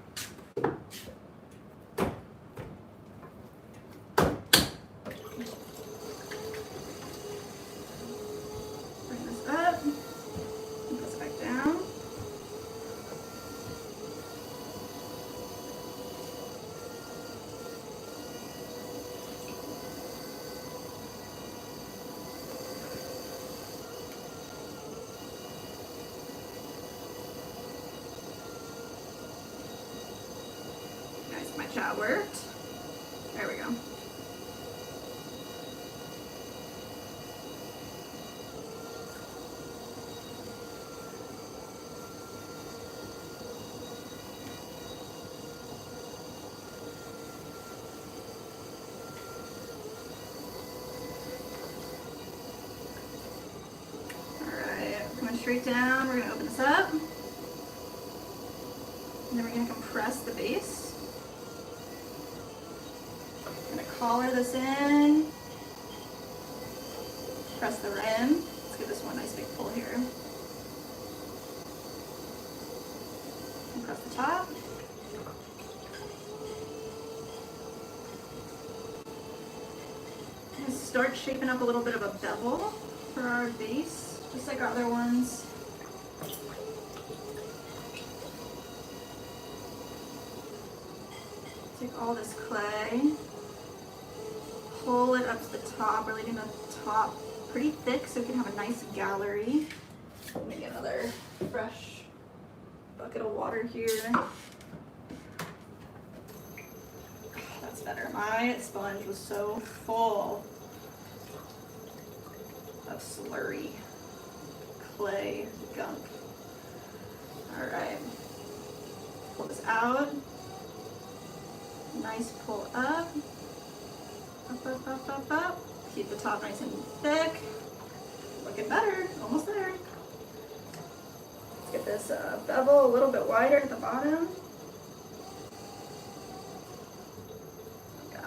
start. There we go. Straight down, we're going to open this up, and then we're going to compress the base. I'm going to collar this in, press the rim. Let's give this one a nice big pull here. And press the top. I'm going to start shaping up a little bit of a bevel for our base. Just like our other ones. Take all this clay, pull it up to the top, really getting the top pretty thick so we can have a nice gallery. Let me get another fresh bucket of water here. That's better. My sponge was so full of slurry clay gunk. All right, pull this out. Nice pull up. Up, up, up, up, up. Keep the top nice and thick. Looking better, almost there. Let's get this bevel a little bit wider at the bottom. There we go.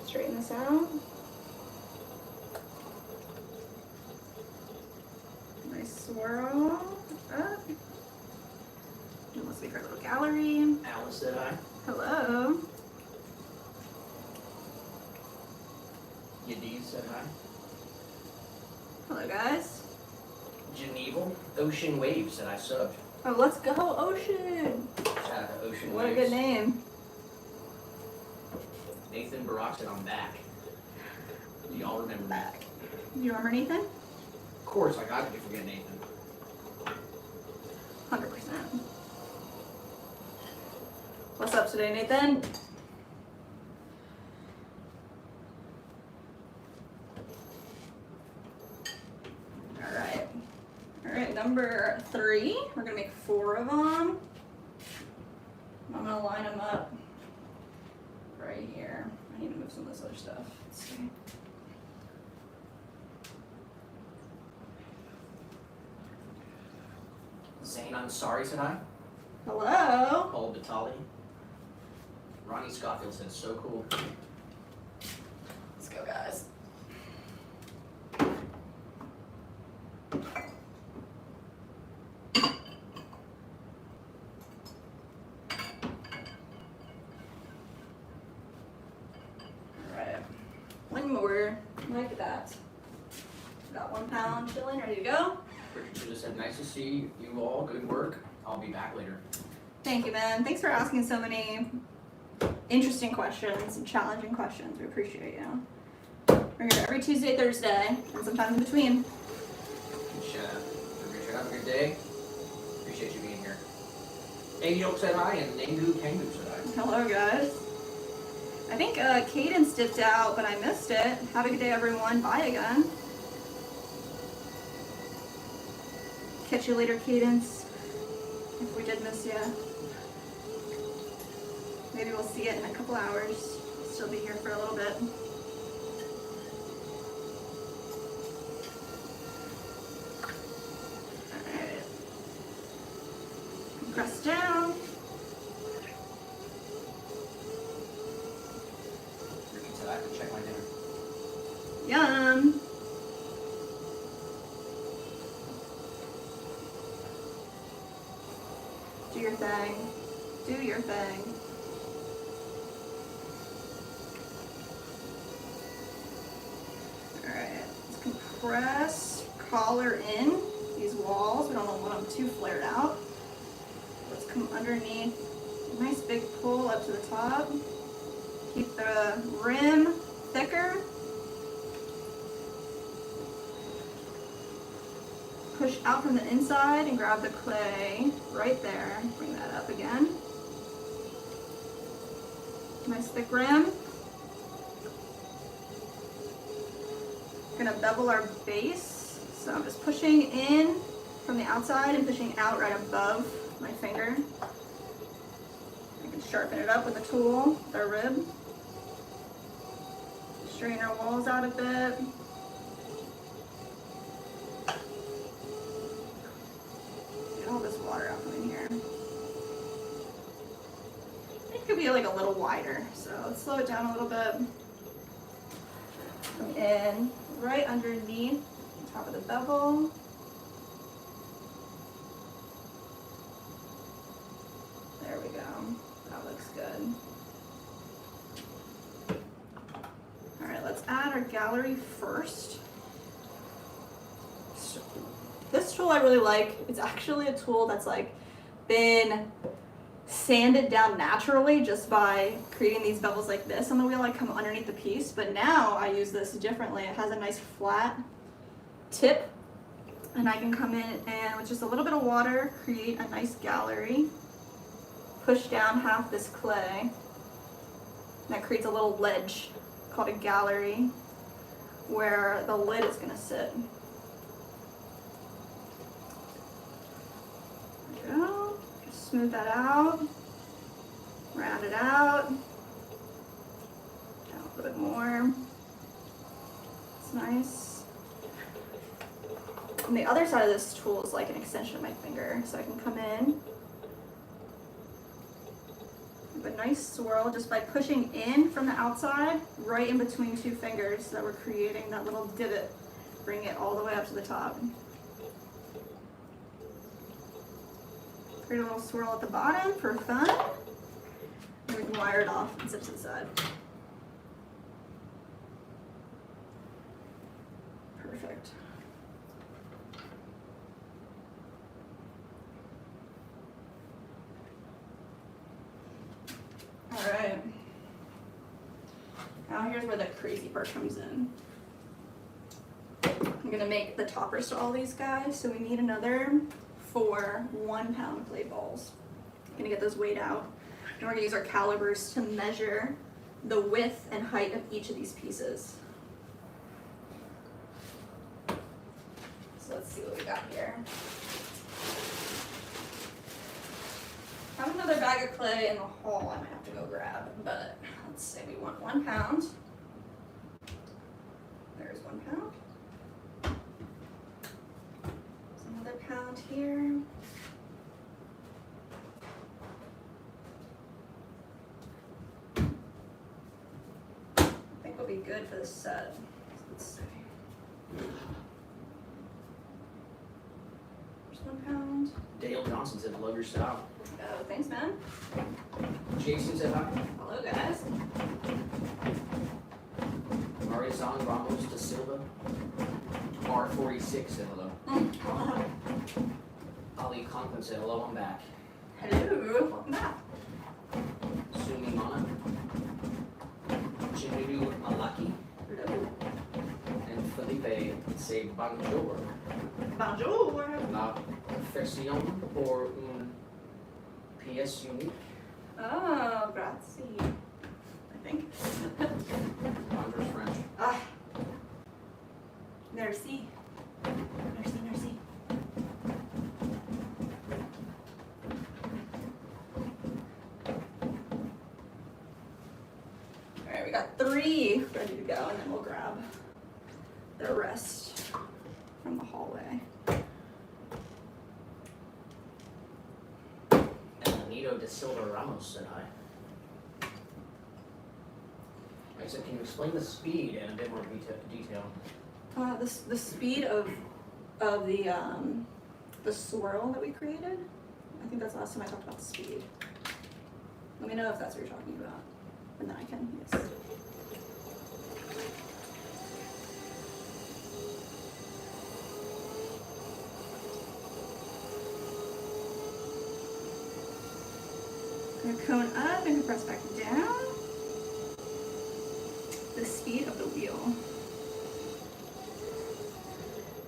Straighten this out. Nice swirl up. And let's make our little gallery. Alice said hi. Hello. Yadiz said hi. Hello, guys. Geneva, Ocean Waves said I subbed. Oh, let's go, Ocean. Shout out to Ocean What a Waves. good name. Nathan Barak said I'm back. Do y'all remember that? You remember Nathan? Of course, I got to forget Nathan. 100%. What's up today, Nathan? All right, number 3. We're gonna make 4 of them. I'm gonna line them up right here. I need to move some of this other stuff. Let's see. Zane Ansari said hi. Hello. Paul Batali. Ronnie Scofield said so cool. Let's go, guys. Alright. One more. Like that. Got 1 pound chilling, ready to go. Richard just said nice to see you all. Good work. I'll be back later. Thank you, man. Thanks for asking so many interesting questions and challenging questions. We appreciate you. We're here every Tuesday, Thursday, and sometimes in between. Shout out to Richard. Have a good day. Appreciate you being here. Angel said hi, and Nangu Kangu said hi. Hello, guys. I think Cadence dipped out, but I missed it. Have a good day, everyone. Bye again. Catch you later, Cadence. If we did miss you. Maybe we'll see it in a couple hours. Still be here for a little bit. Alright. Press down. Richard said I have to check my dinner. Yum. Do your thing. Do your thing. Alright, let's compress, collar in these walls. We don't want them too flared out. Let's come underneath Nice big pull up to the top. Keep the rim thicker. Push out from the inside and grab the clay right there. Bring that up again. Nice thick rim. Gonna bevel our base. So I'm just pushing in from the outside and pushing out right above my finger. I can sharpen it up with a tool, with our rib. Straighten our walls out a bit. Get all this water out from in here. It could be like a little wider, so let's slow it down a little bit. Come in right underneath the top of the bevel. There we go. That looks good. All right, let's add our gallery first. So, this tool I really like. It's actually a tool that's like been sanded down naturally just by creating these bevels like this on the wheel. I come underneath the piece, but now I use this differently. It has a nice flat tip, and I can come in and with just a little bit of water create a nice gallery. Push down half this clay, and that creates a little ledge called a gallery where the lid is going to sit. There we go. Just smooth that out, round it out, down a little bit more. It's nice. And the other side of this tool is like an extension of my finger, so I can come in, have a nice swirl just by pushing in from the outside, right in between two fingers, so that we're creating that little divot. Bring it all the way up to the top. Create a little swirl at the bottom for fun. And we can wire it off and zip to the side. Perfect. All right. Now here's where the crazy part comes in. I'm gonna make the toppers to all these guys, so we need another 4 1-pound clay balls. Gonna get those weighed out, and we're gonna use our calipers to measure the width and height of each of these pieces. So let's see what we got here. I have another bag of clay in the hall I might have to go grab, but let's say we want 1 pound. There's 1 pound. There's another pound here. I think we'll be good for this set. Let's see. There's 1 pound. Dale Johnson said, love your style. Oh, thanks, man. Jason said hi. Hello, guys. Marisol Ramos da Silva. R46 said hello. Hello. Ali Conklin said hello, I'm back. Hello. Welcome back. Sumi Mana. Jimiru Malaki. Hello. And Felipe say bonjour. Bonjour. La profesión por un pièce unique. Oh, grazie. I think. Bonjour's French. Ah. Merci. Merci, merci. Alright, we got 3 ready to go, and then we'll grab the rest from the hallway. And Anito da Silva Ramos said hi. I said, can you explain the speed in a bit more detail? The speed of the swirl that we created. I think that's the last time I talked about the speed. Let me know if that's what you're talking about, and then I can, yes. Your cone up and compress back down. The speed of the wheel.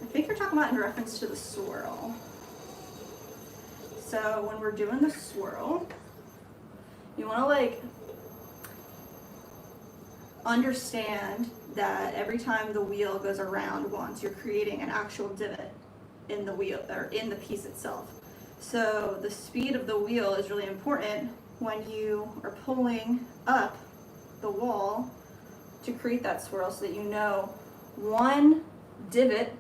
I think you're talking about in reference to the swirl. So when we're doing the swirl, you want to like understand that every time the wheel goes around once, you're creating an actual divot in the wheel or in the piece itself. So the speed of the wheel is really important when you are pulling up the wall to create that swirl, so that you know one divot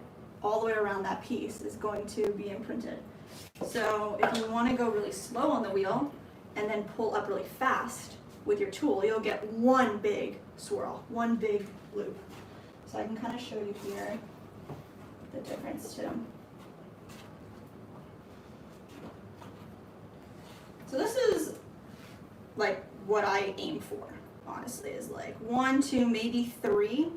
all the way around that piece is going to be imprinted. So if you want to go really slow on the wheel and then pull up really fast with your tool, you'll get one big swirl, one big loop. So I can kind of show you here the difference too. So this is like what I aim for, honestly, is like 1, 2, maybe 3.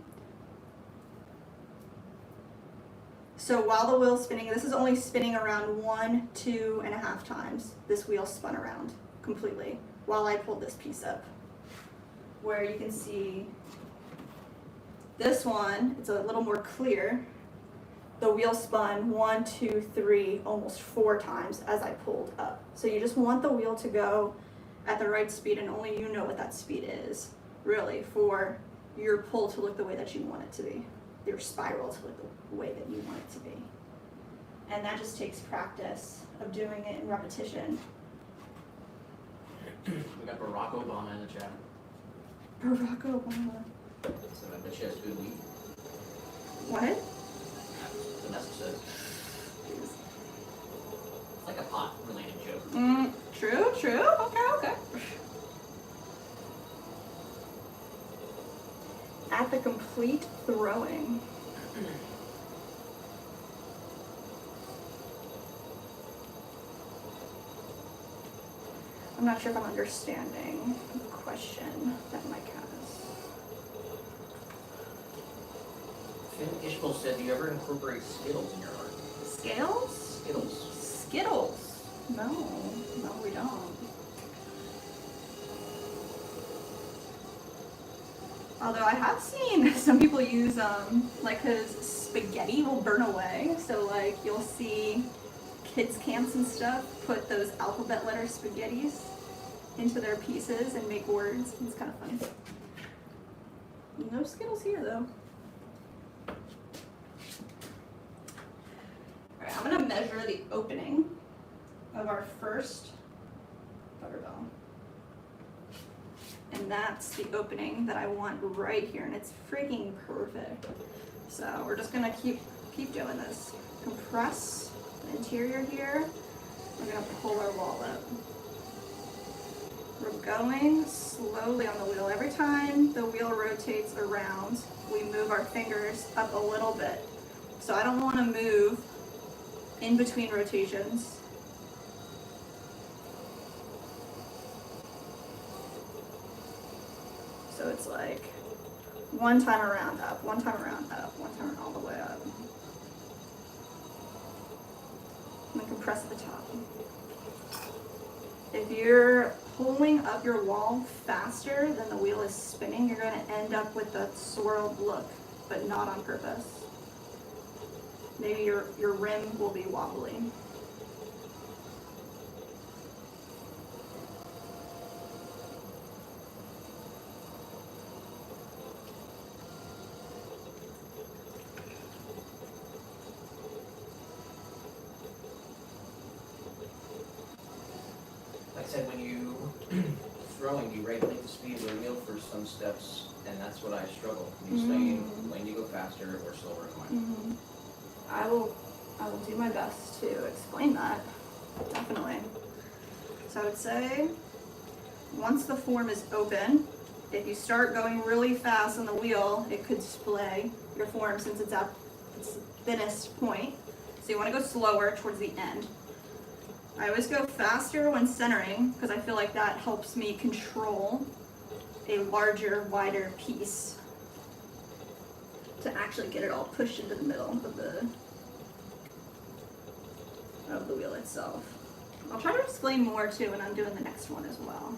So while the wheel's spinning, this is only spinning around 1, 2.5 times. This wheel spun around completely while I pulled this piece up. Where you can see this one, it's a little more clear. The wheel spun 1, 2, 3, almost 4 times as I pulled up. So you just want the wheel to go at the right speed, and only you know what that speed is, really, for your pull to look the way that you want it to be, your spiral to look the way that you want it to be. And that just takes practice of doing it in repetition. We got Barack Obama in the chat. Barack Obama. So I bet she has good weed. What? The message says. It's like a pot related joke. True. Okay. At the complete throwing. I'm not sure if I'm understanding the question that Mike has. Finn Ishmael said, do you ever incorporate Skittles in your art? Scales? Skittles. Skittles. No, we don't. Although I have seen some people use like, cause spaghetti will burn away. So like you'll see kids camps and stuff put those alphabet letter spaghettis into their pieces and make words. It's kind of fun. No Skittles here though. Alright, I'm gonna measure the opening of our first butterball. And that's the opening that I want right here, and it's freaking perfect. So we're just gonna keep doing this. Compress the interior here. We're gonna pull our wall up. We're going slowly on the wheel. Every time the wheel rotates around, we move our fingers up a little bit. So I don't want to move in between rotations. So it's like one time around up, one time around up, one time all the way up. And then compress at the top. If you're pulling up your wall faster than the wheel is spinning, you're going to end up with a swirled look, but not on purpose. Maybe your rim will be wobbly. Like I said, when you throwing, you regulate the speed of the wheel for some steps, and that's what I struggle. You saying when you go faster or slower in mine. I will do my best to explain that, definitely. So I would say, once the form is open, if you start going really fast on the wheel, it could splay your form since it's at its thinnest point. So you want to go slower towards the end. I always go faster when centering because I feel like that helps me control a larger, wider piece to actually get it all pushed into the middle of the wheel itself. I'll try to explain more too when I'm doing the next one as well.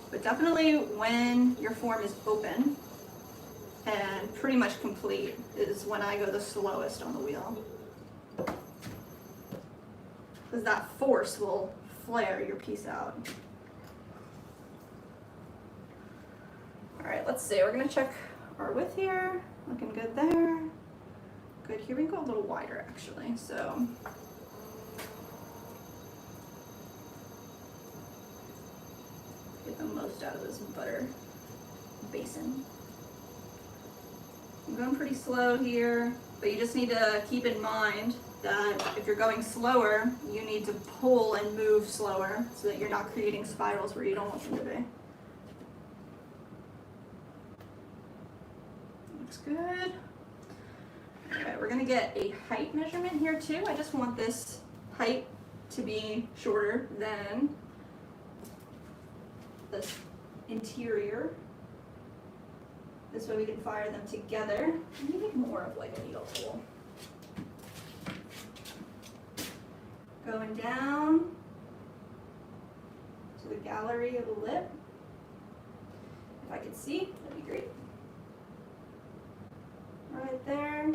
But definitely when your form is open and pretty much complete is when I go the slowest on the wheel. Because that force will flare your piece out. All right, let's see. We're gonna check our width here. Looking good there. Good, here we go a little wider actually, so. Get the most out of this butter basin. I'm going pretty slow here, but you just need to keep in mind that if you're going slower, you need to pull and move slower so that you're not creating spirals where you don't want them to be. Looks good. All right, we're gonna get a height measurement here too. I just want this height to be shorter than this interior. This way we can fire them together. I need more of like a needle tool. Going down to the gallery of the lip. If I could see, that'd be great. Right there.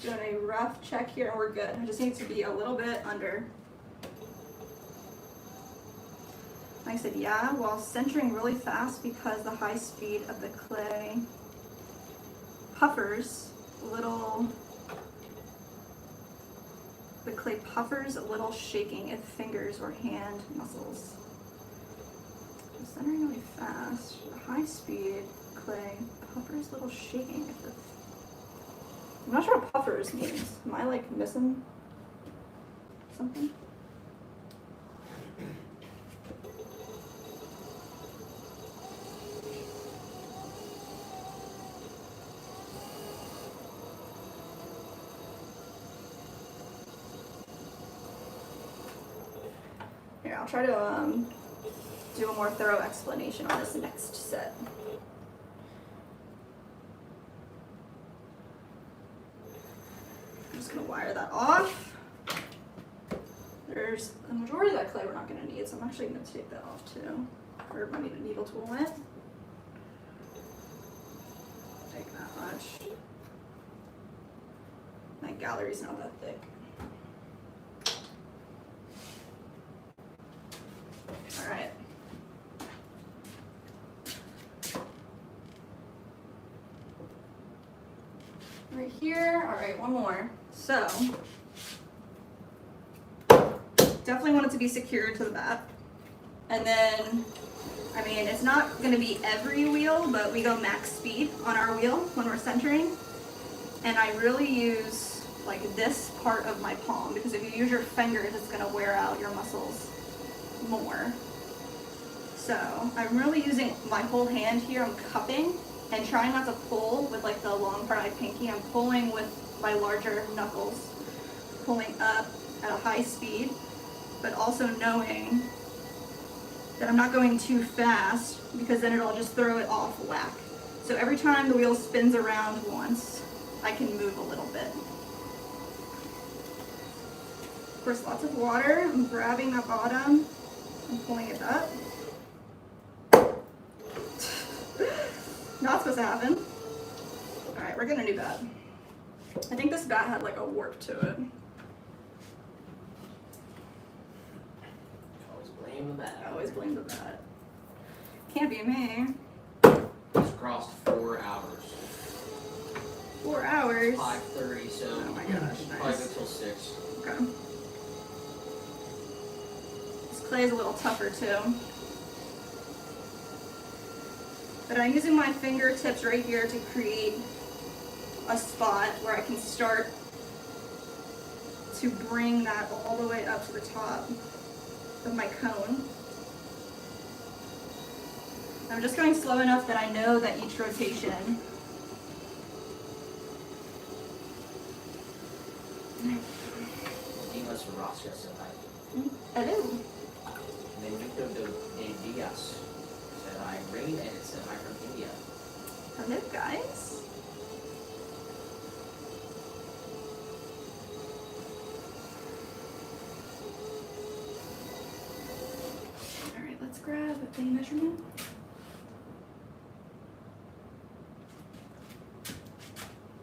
Doing a rough check here and we're good. I just need to be a little bit under. Like I said, yeah, while centering really fast because the high speed of the clay puffers the clay puffers a little shaking if fingers or hand muscles. I'm centering really fast. The high speed clay puffers a little shaking if the. I'm not sure what puffers means. Am I like missing something? Here, I'll try to do a more thorough explanation on this next set. I'm just gonna wire that off. There's the majority of that clay we're not gonna need, so I'm actually gonna take that off too. Where my needle tool went. Take that much. My gallery's not that thick. All right. Right here. All right, one more. So, definitely want it to be secured to the bat. And then, I mean, it's not going to be every wheel, but we go max speed on our wheel when we're centering. And I really use like this part of my palm because if you use your fingers, it's going to wear out your muscles more. So I'm really using my whole hand here. I'm cupping and trying not to pull with like the long part of my pinky. I'm pulling with my larger knuckles, pulling up at a high speed, but also knowing that I'm not going too fast because then it'll just throw it off whack. So every time the wheel spins around once, I can move a little bit. Of course, lots of water. I'm grabbing that bottom and pulling it up. Not supposed to happen. All right, we're getting a new bat. I think this bat had like a warp to it. Always blame the bat. I always blame the bat. Can't be me. It's crossed 4 hours. 4 hours. 5:30, so Oh my gosh, probably nice. go till 6. Okay. This clay is a little tougher too. But I'm using my fingertips right here to create a spot where I can start to bring that all the way up to the top of my cone. I'm just going slow enough that I know that each rotation Dimas Rosca said hi. Hello. Benito de Diaz said hi. Rain Edit said hi from India. Hello, guys. same measurement.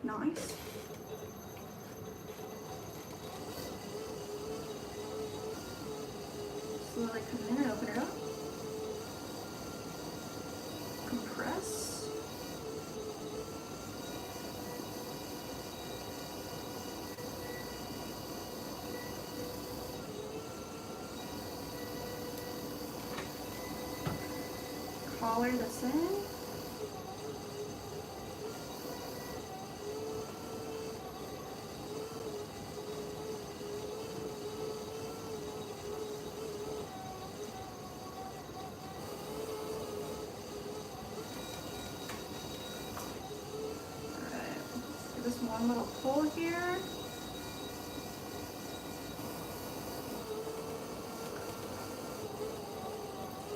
Nice. Slowly come in and open it up. Compress. Collar this in. Just one little pull here.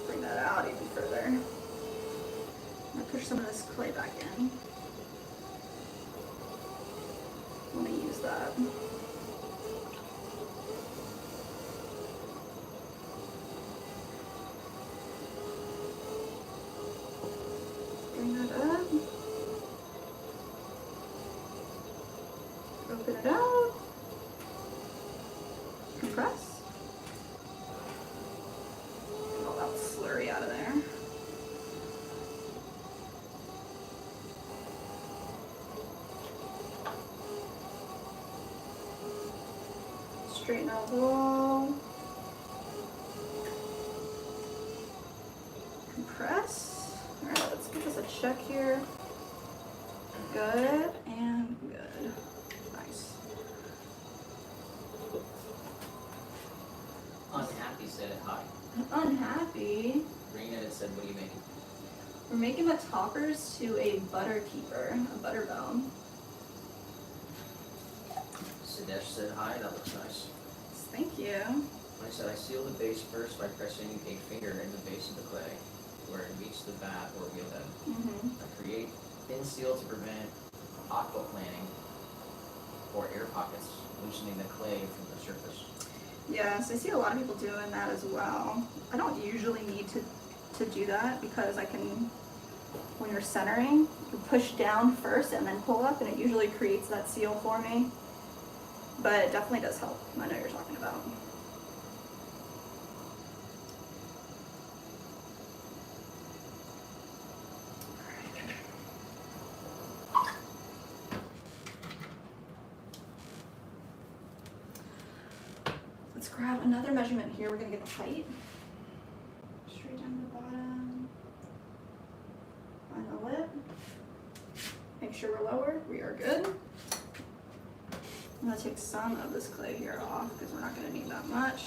Bring that out even further. I'm gonna push some of this clay back in. I'm gonna use that. Bring that up. Open it out. Compress. Get all that slurry out of there. Straighten out the wall. Compress. All right, let's give this a check here. Good and good. Nice. Unhappy said hi. Unhappy. Green edit said, what are you making? We're making the toppers to a butter keeper, a butter bone. Sadesh said hi, that looks nice. Thank you. I said I seal the base first by pressing a finger in the base of the clay where it meets the bat or wheel head. I create thin seal to prevent aqua planning or air pockets, loosening the clay from the surface. Yes, I see a lot of people doing that as well. I don't usually need to do that because I can, when you're centering, you push down first and then pull up and it usually creates that seal for me. But it definitely does help. I know what you're talking about. Let's grab another measurement here. We're gonna get the height. Straight down to the bottom. Find the lip. Make sure we're lower. We are good. I'm gonna take some of this clay here off because we're not gonna need that much.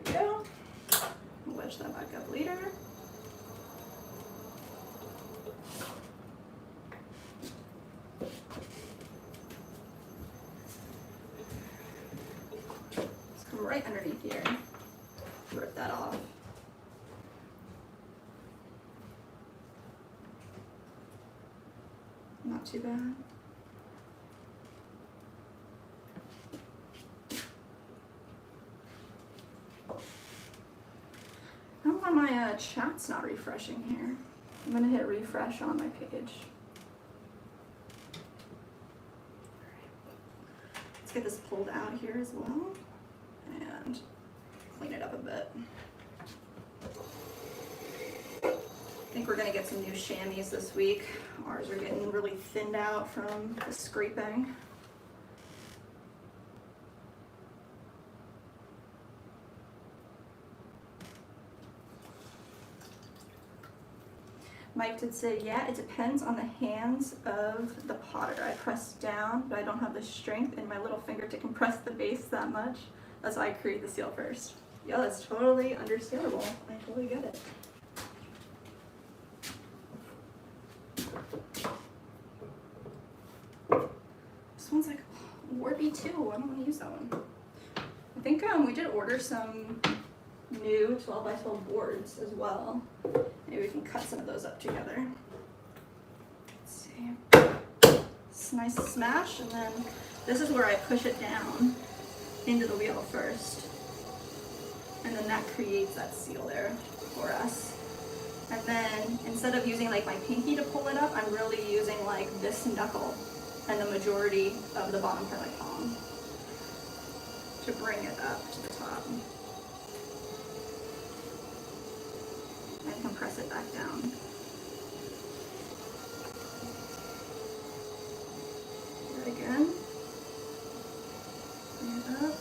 There we go. Wedge that back up later. Let's come right underneath here. Rip that off. Not too bad. I don't know why my chat's not refreshing here. I'm gonna hit refresh on my page. Let's get this pulled out here as well and clean it up a bit. I think we're gonna get some new chamois this week. Ours are getting really thinned out from the scraping. Mike did say, yeah, it depends on the hands of the potter. I press down, but I don't have the strength in my little finger to compress the base that much. That's why I create the seal first. Yeah, that's totally understandable. I totally get it. This one's like warpy too. I don't want to use that one. I think we did order some new 12 by 12 boards as well. Maybe we can cut some of those up together. Let's see. It's a nice smash, and then this is where I push it down into the wheel first. And then that creates that seal there for us. And then instead of using like my pinky to pull it up, I'm really using like this knuckle and the majority of the bottom part of my palm to bring it up to the top. And compress it back down. Do it again. Bring it up.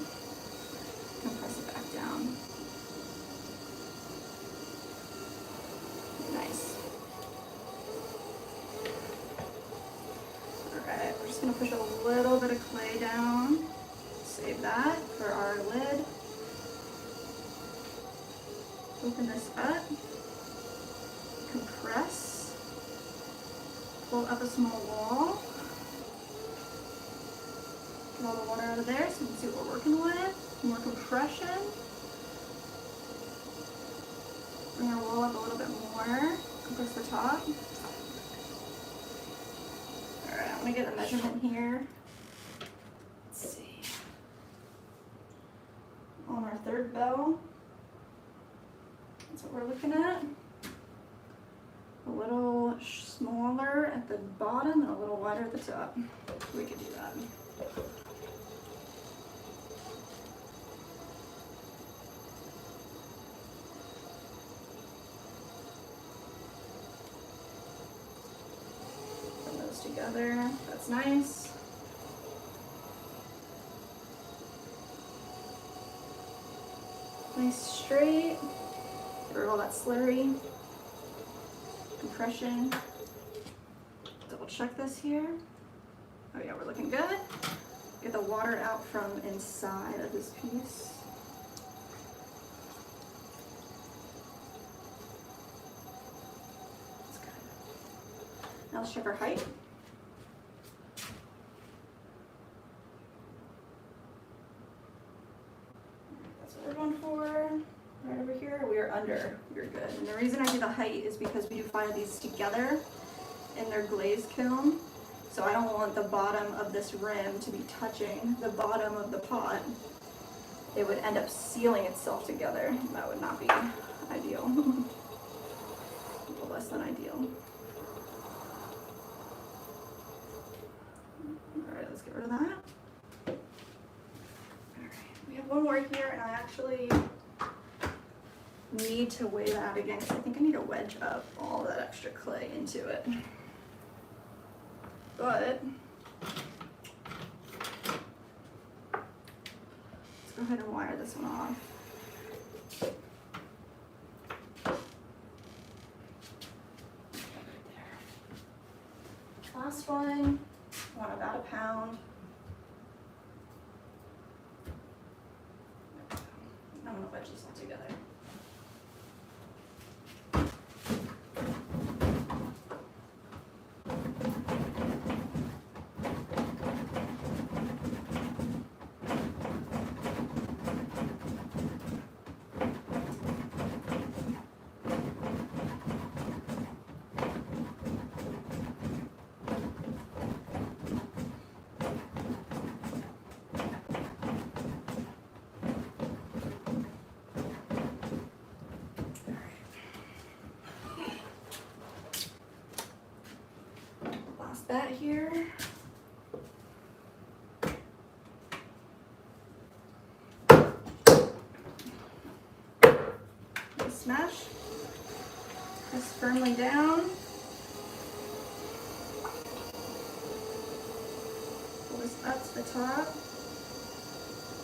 Compress it back down. Nice. Alright, we're just going to push a little bit of clay down. Save that for our lid. Open this up. Compress. Pull up a small wall. Get all the water out of there so you can see what we're working with. More compression. Bring our wall up a little bit more. Compress the top. Alright, I'm going to get a measurement here. Let's see. On our third bell. That's what we're looking at. A little smaller at the bottom and a little wider at the top. We could do that. Put those together. That's nice. Nice straight. Get rid of all that slurry. Compression. Double check this here. Oh yeah, we're looking good. Get the water out from inside of this piece. That's good. Now let's check our height. That's what we're going for. Right over here, we are under. You're good. And the reason I do the height is because we do fire these together in their glaze kiln. So I don't want the bottom of this rim to be touching the bottom of the pot. It would end up sealing itself together. That would not be ideal. A little less than ideal. Alright, let's get rid of that. Alright, we have one more here, and I actually need to weigh that again because I think I need to wedge up all that extra clay into it. But let's go ahead and wire this one off. Right there. Last one, I want about a pound. I'm gonna wedge this all together. That here. Smash this firmly down. Pull this up to the top.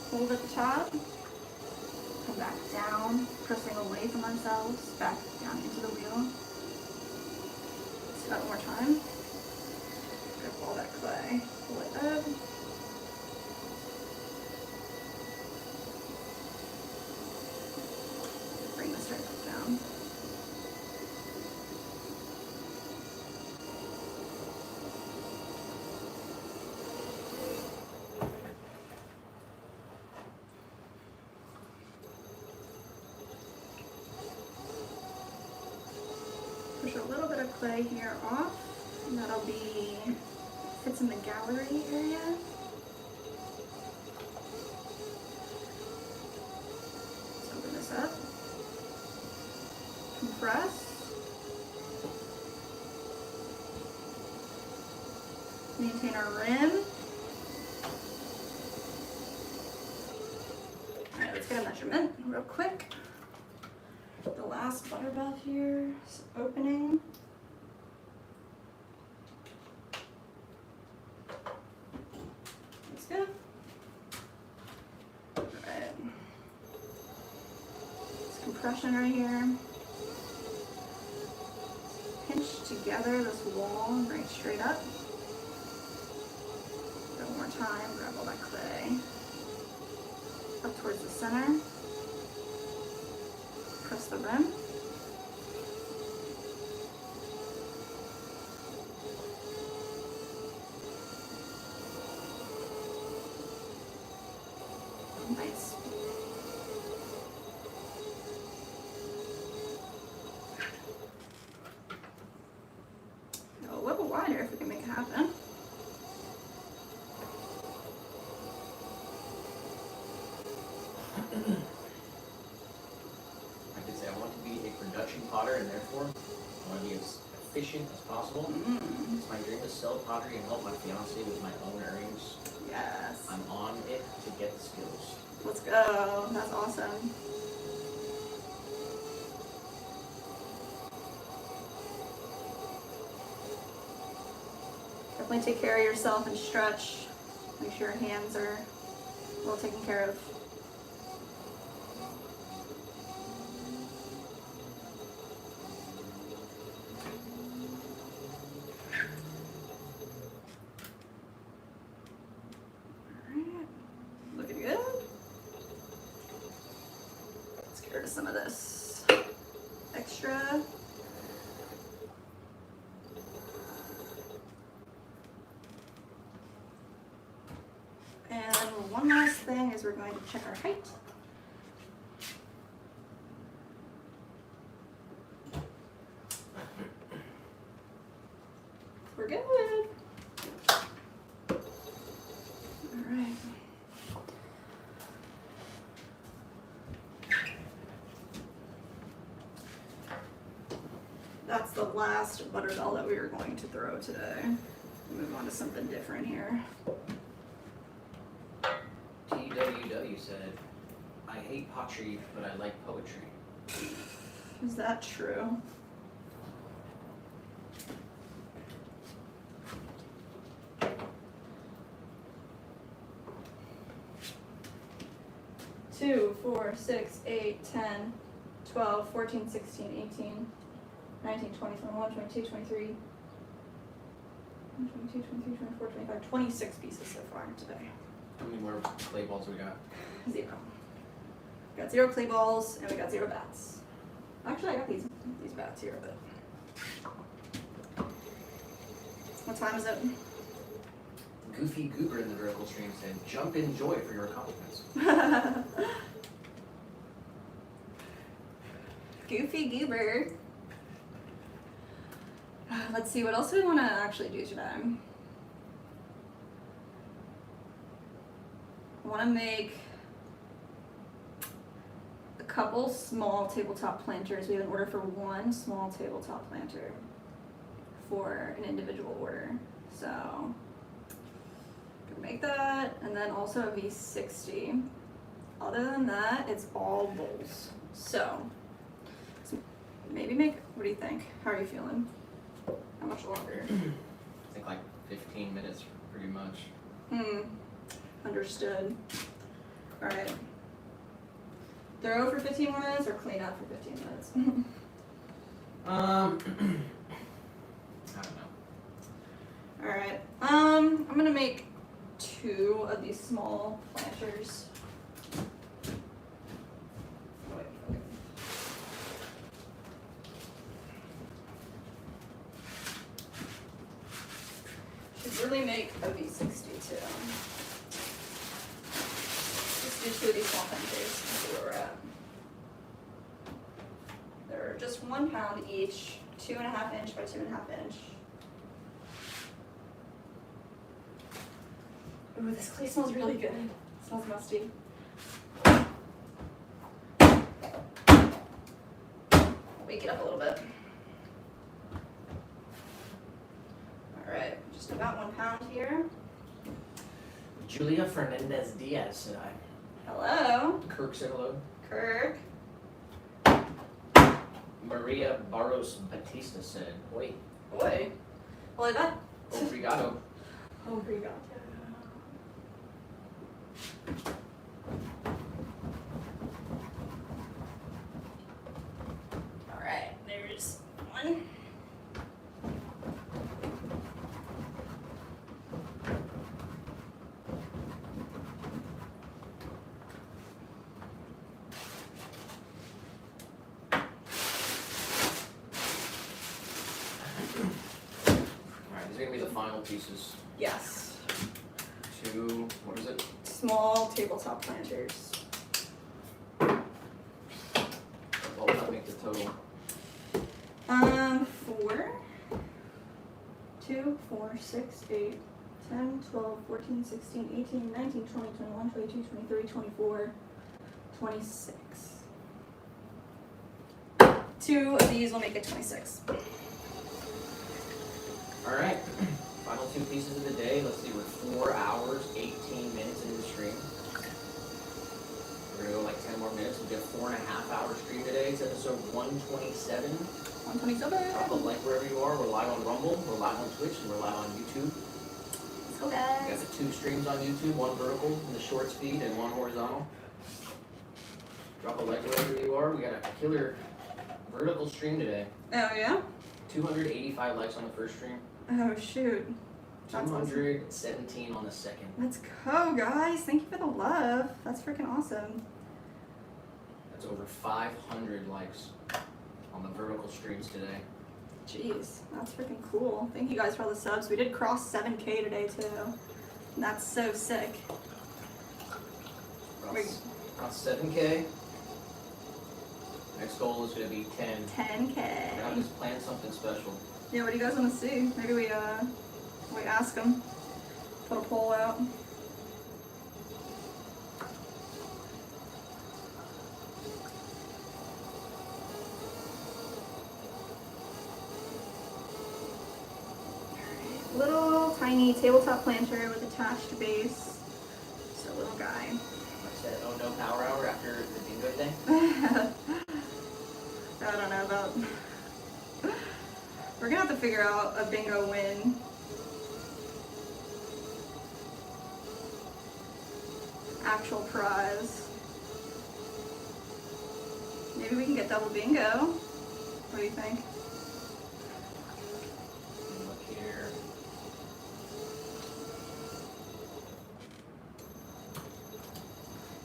Hold at the top. Come back down, pressing away from ourselves, back down into the wheel. Let's do that one more time. Grab all that clay, pull it up. Bring this right back down. Push a little bit of clay here off, and that'll be fits in the gallery area. our rim. All right, let's get a measurement real quick. The last butter belt here is opening. That's good. All right. This compression right here. Pinch together this wall and bring it straight up. Go one more time, grab all that clay. Up towards the center. Press the rim. Nice. A little wider if we can make it happen. I could say I want to be a production potter, and therefore I want to be as efficient as possible. It's my dream to sell pottery and help my fiance with my own earnings. Yes. I'm on it to get the skills. Let's go. That's awesome. Definitely take care of yourself and stretch. Make sure your hands are well taken care of. Alright. Looking good. Let's get rid of some of this extra. And one last thing is we're going to check our height. We're good. All right. That's the last butter bell that we were going to throw today. Move on to something different here. TWW said, I hate pottery, but I like poetry. Is that true? Two, 4, 6, 8, 10, 12, 14, 16, 18, 19, 20, 21, 22, 23, 22, 23, 24, 25, 26 pieces so far today. How many more clay balls we got? 0. We got 0 clay balls and we got 0 bats. Actually, I got these bats here, but. What time is it? Goofy Goober in the vertical stream said, jump in joy for your accomplishments. Goofy Goober. Let's see, what else do we want to actually do today? I want to make a couple small tabletop planters. We have an order for 1 small tabletop planter for an individual order. So, gonna make that, and then also a V60. Other than that, it's all bowls. So maybe make, what do you think? How are you feeling? How much longer? I think like 15 minutes, pretty much. Understood. All right. Throw for 15 more minutes or clean up for 15 minutes? I don't know. All right. I'm gonna make 2 of these small planters. Oh, wait, okay. Should really make a V60 too. Just do 2 of these small planters and see where we're at. They're just 1 pound each, 2.5 inch by 2.5 inch. Ooh, this clay smells really good. It smells musty. Wake it up a little bit. All right, Just about 1 pound here. Julia Fernandez Diaz said hi. Hello. Kirk said hello. Kirk. Maria Barros Batista said, oi. Oi. Hola. Obrigado. Obrigado. All right, there's one. Alright, these are gonna be the final pieces. Yes. Two, what is it? Small tabletop planters. What would that make the total? 4, 2, 4, 6, 8, 10, 12, 14, 16, 18, 19, 20, 21, 22, 23, 24, 26. 2 of these will make it 26. Alright, final two pieces of the day. Let's see, we're 4 hours, 18 minutes into the stream. We're gonna go like 10 more minutes. We'll get a 4.5 hour stream today. It's episode 127. 127. Drop a like wherever you are. We're live on Rumble, we're live on Twitch, and we're live on YouTube. Let's go, We got guys. the 2 streams on YouTube, one vertical in the short speed and one horizontal. Drop a like wherever you are. We got a killer vertical stream today. Oh, yeah? 285 likes on the first stream. Oh, shoot. That's awesome. 217 on the second. Let's go, guys. Thank you for the love. That's freaking awesome. That's over 500 likes on the vertical streams today. Jeez, that's freaking cool. Thank you guys for all the subs. We did cross 7K today, too. And that's so sick. Around 7K. Next goal is going to be 10. 10K. We're going to just plan something special. Yeah, what do you guys want to see? Maybe we ask them. Put a poll out. Little tiny tabletop planter with attached base. Just a little guy. Like I said, oh no power hour after the bingo thing. I don't know about. We're gonna have to figure out a bingo win. Actual prize. Maybe we can get double bingo. What do you think? Look here.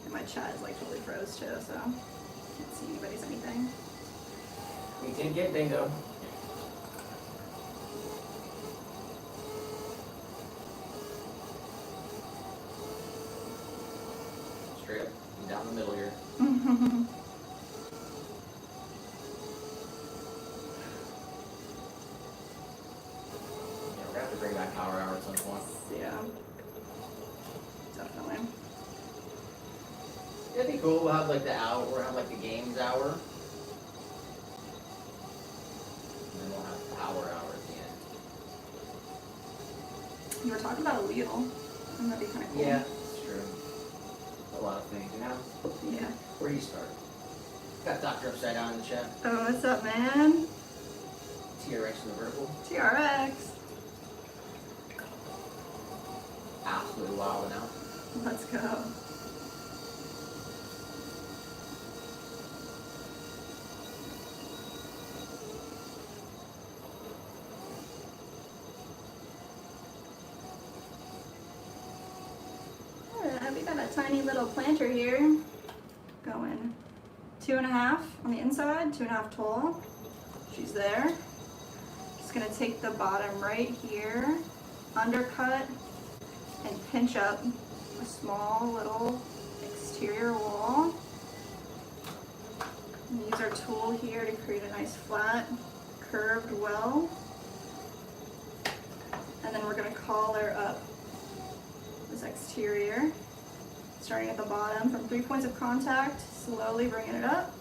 And my chat is like totally froze too, so can't see anybody's anything. We did get bingo. Straight up and down the middle here. Yeah, we're gonna have to bring back power hour at some point. Yeah. Definitely. It'd be cool. We'll have like the hour. We'll have like the games hour. And then we'll have power hour at the end. You were talking about a wheel. And that'd be kind of cool. Yeah, it's true. A lot of things, you know? Yeah. Where do you start? Got Dr. Upside Down in the chat. Oh, what's up, man? TRX in the vertical. TRX. Absolutely wilding out. Let's go. We got a tiny little planter here, going 2.5 on the inside, 2.5 tall. She's there. Just gonna take the bottom right here, undercut, and pinch up a small little exterior wall. And use our tool here to create a nice flat, curved well. And then we're gonna collar up this exterior, starting at the bottom from 3 points of contact, slowly bringing it up.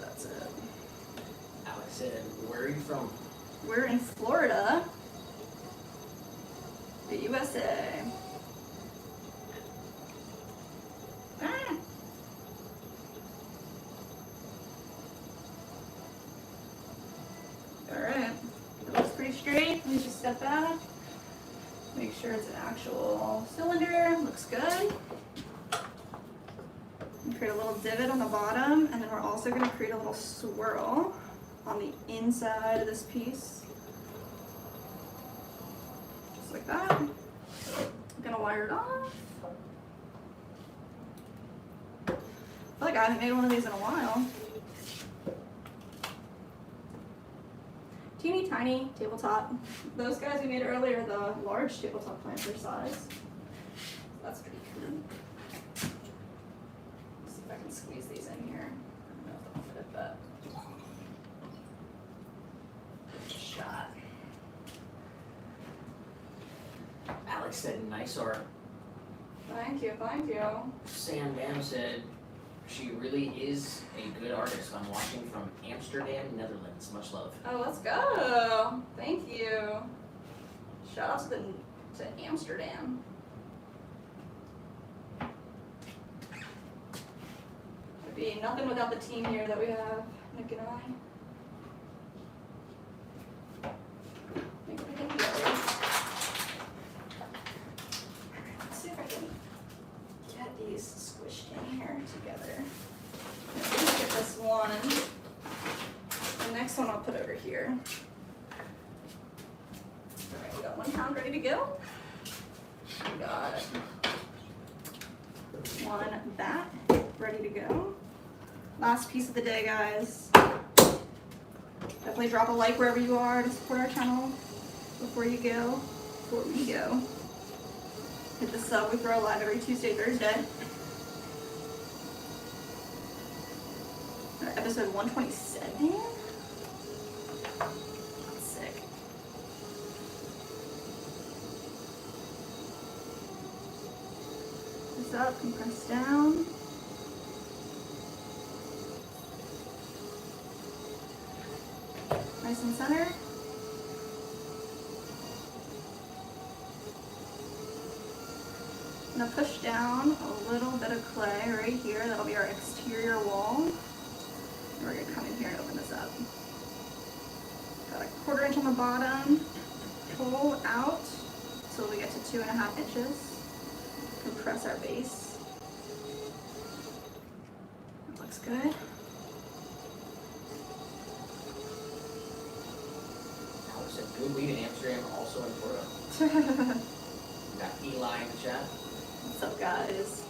That's it. Alex said Where are you from? We're in Florida, the USA. Ah. Alright, it looks pretty straight. Let me just step back. Make sure it's an actual cylinder. Looks good. Create a little divot on the bottom, and then we're also going to create a little swirl on the inside of this piece. Just like that. I'm going to wire it off. I feel like I haven't made one of these in a while. Teeny tiny tabletop. Those guys we made earlier, the large tabletop planter size. That's pretty cool. Let's see if I can squeeze these in here. I don't know if they'll fit, but shot. Alex said nice art. Thank you, thank you. Sam Bam said she really is a good artist. I'm watching from Amsterdam, Netherlands. Much love. Oh, let's go. Thank you. Shout out to Amsterdam. It'd be nothing without the team here that we have, Nick and I. Make everything go. Alright, let's see if I can get these squished in here together. Let's get this one. The next one I'll put over here. Alright, we got 1 pound ready to go. We got one bat ready to go. Last piece of the day, guys. Definitely drop a like wherever you are to support our channel before we go. Hit the sub. We throw live every Tuesday, Thursday. Episode 127. That's sick. This up, compress down. Nice and center. I'm gonna push down a little bit of clay right here. That'll be our exterior wall. And we're gonna come in here and open this up. Got a 1/4 inch on the bottom. Pull out so we get to 2.5 inches. Compress our base. That looks good. Alex said good weed in Amsterdam, also in Florida. We got Eli in the chat. What's up, guys?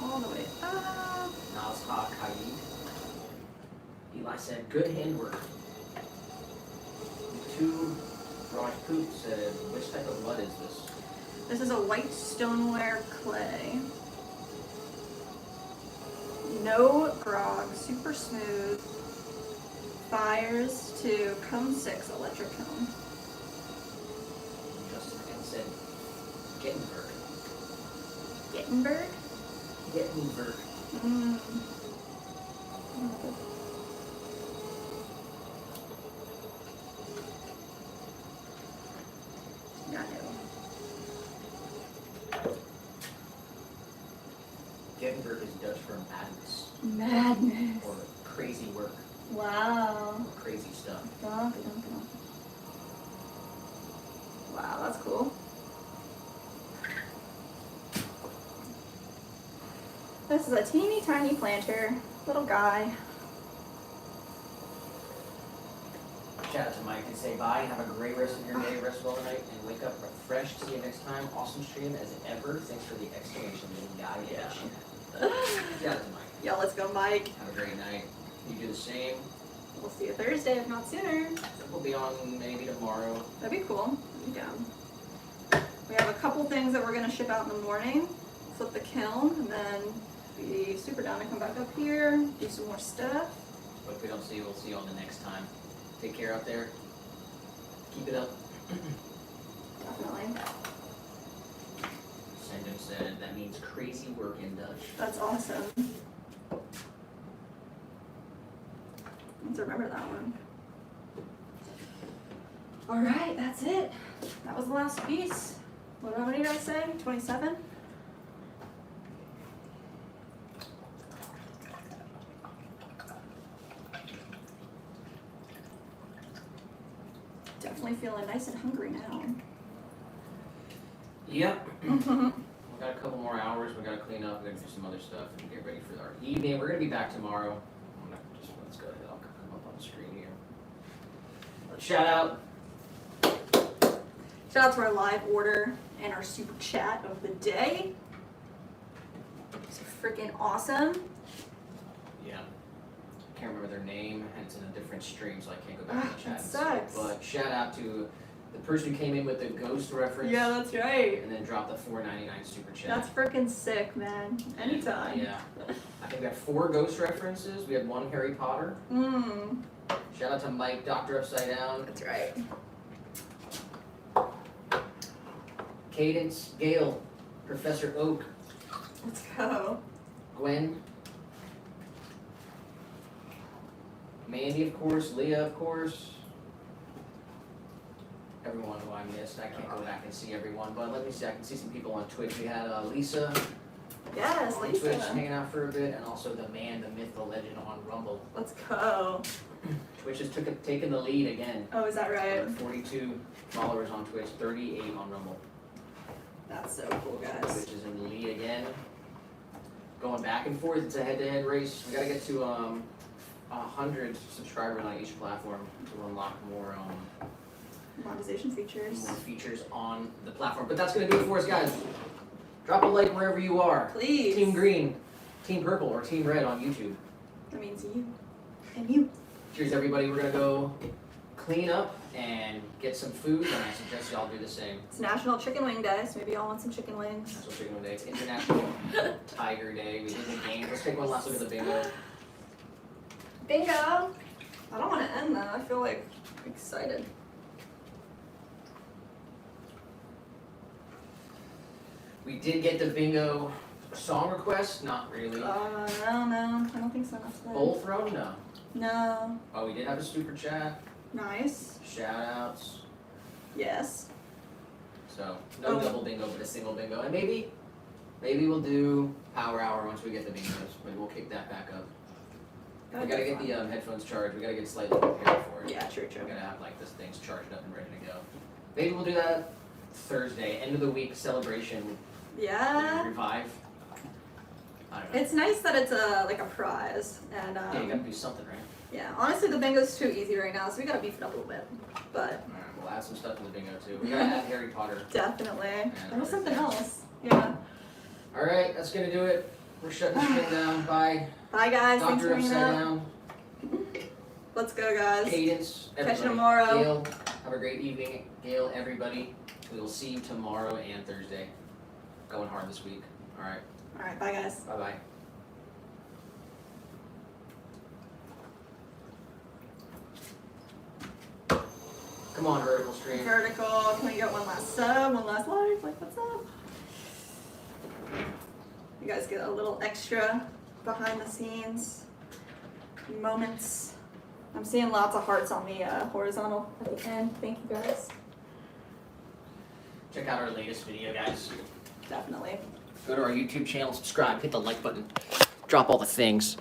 All the way up. Nazha Kaid. Eli said good handwork. Two Raj Poop said which type of mud is this? This is a white stoneware clay. No grog, super smooth. Fires to cone 6 electric cone. Justin again said Gettenberg. Gettenberg? Gettenberg. Mm. Yeah, I know. Gettenberg is Dutch for madness Madness. or crazy work Wow. or crazy stuff. Wow, that's cool. This is a teeny tiny planter, little guy. Shout out to Mike and say bye. Have a great rest of your day. Rest well tonight and wake up refreshed. See you next time. Awesome stream as ever. Thanks for the exclamation guy. Yeah. Shout out to Mike. Yeah, let's go, Mike. Have a great night. You do the same. We'll see you Thursday, if not sooner. We'll be on maybe tomorrow. That'd be cool. I'd be down. We have a couple things that we're gonna ship out in the morning. Flip the kiln, and then be super down to come back up here, do some more stuff. But if we don't see you, we'll see you on the next time. Take care out there. Keep it up. Definitely. Sendham said that means crazy work in Dutch. That's awesome. I remember that one. All right, that's it. That was the last piece. How many did I say? 27? Definitely feeling nice and hungry now. Yep. We got a couple more hours. We gotta clean up. We gotta do some other stuff and get ready for our evening. We're gonna be back tomorrow. Let's go ahead. I'll come up on the screen here. Shout out. Shout out to our live order and our super chat of the day. It's freaking awesome. Yeah. Can't remember their name, and it's in a different stream, so I can't go back to the chat. That sucks. But shout out to the person who came in with the ghost reference. Yeah, that's right. And then dropped the $4.99 super chat. That's freaking sick, man. Anytime. Yeah. I think we have 4 ghost references. We had 1 Harry Potter. Shout out to Mike, Dr. Upside Down. That's right. Cadence, Gail, Professor Oak, Let's go. Gwen, Mandy, of course, Leah, of course. Everyone who I missed. I can't go back and see everyone, but let me see. I can see some people on Twitch. We had Lisa Yes, on Twitch Lisa. hanging out for a bit, and also the man, the myth, the legend on Rumble. Let's go. Twitch has taken the lead again. Oh, is that right? 42 followers on Twitch, 38 on Rumble. That's so cool, guys. Twitch is in the lead again. Going back and forth. It's a head-to-head race. We gotta get to 100 subscribers on each platform to unlock more Monetization features. more features on the platform. But that's gonna do it for us, guys. Drop a like wherever you are. Please. Team Green, Team Purple, or Team Red on YouTube. That means you. And you. Cheers, everybody. We're gonna go clean up and get some food, and I suggest y'all do the same. It's National Chicken Wing Day, so maybe y'all want some chicken wings. National Chicken Wing Day. It's International Tiger Day. We did the game. Let's take one last look at the bingo. Bingo! I don't want to end that. I feel like excited. We did get the bingo song request. Not really. No. I don't think so. That's Bowl throw? No. No. Oh, we did have a super chat. Nice. Shout outs. Yes. So no double bingo, but a single bingo. And maybe we'll do power hour once we get the bingos. Maybe we'll kick that back up. We gotta get the headphones charged. We gotta get slightly prepared for it. Yeah, true. We gotta have like this thing's charged up and ready to go. Maybe we'll do that Thursday, end of the week celebration. Yeah. Revive. I don't know. It's nice that it's like a prize, and Yeah, you gotta do something, right? yeah. Honestly, the bingo's too easy right now, so we gotta beef it up a little bit. But Alright, we'll add some stuff to the bingo too. We gotta add Harry Potter. definitely, there was other something things. else. Yeah. Alright, that's gonna do it. We're shutting this thing down. Bye. Bye, guys. Thanks Dr. for hanging Upside out. Down. Let's go, guys. Cadence. Catch you everybody. tomorrow. Gail, have a great evening. Gail, everybody. We will see you tomorrow and Thursday. Going hard this week. Alright. All right. Bye, guys. Bye bye. Come on, vertical stream. Vertical. Can we get one last sub? One last live? Like, what's up? You guys get a little extra behind the scenes moments. I'm seeing lots of hearts on the horizontal at the end. Thank you, guys. Check out our latest video, guys. Definitely. Go to our YouTube channel, subscribe, hit the like button, drop all the things.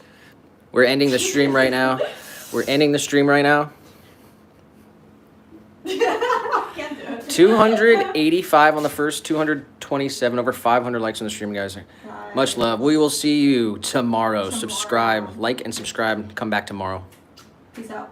We're ending the stream right now. We're ending the stream right now. Can't do it. 285 on the first, 227, over 500 likes on the stream, guys. Much love. We will see you tomorrow. Subscribe, like, and subscribe. Come back tomorrow. Peace out.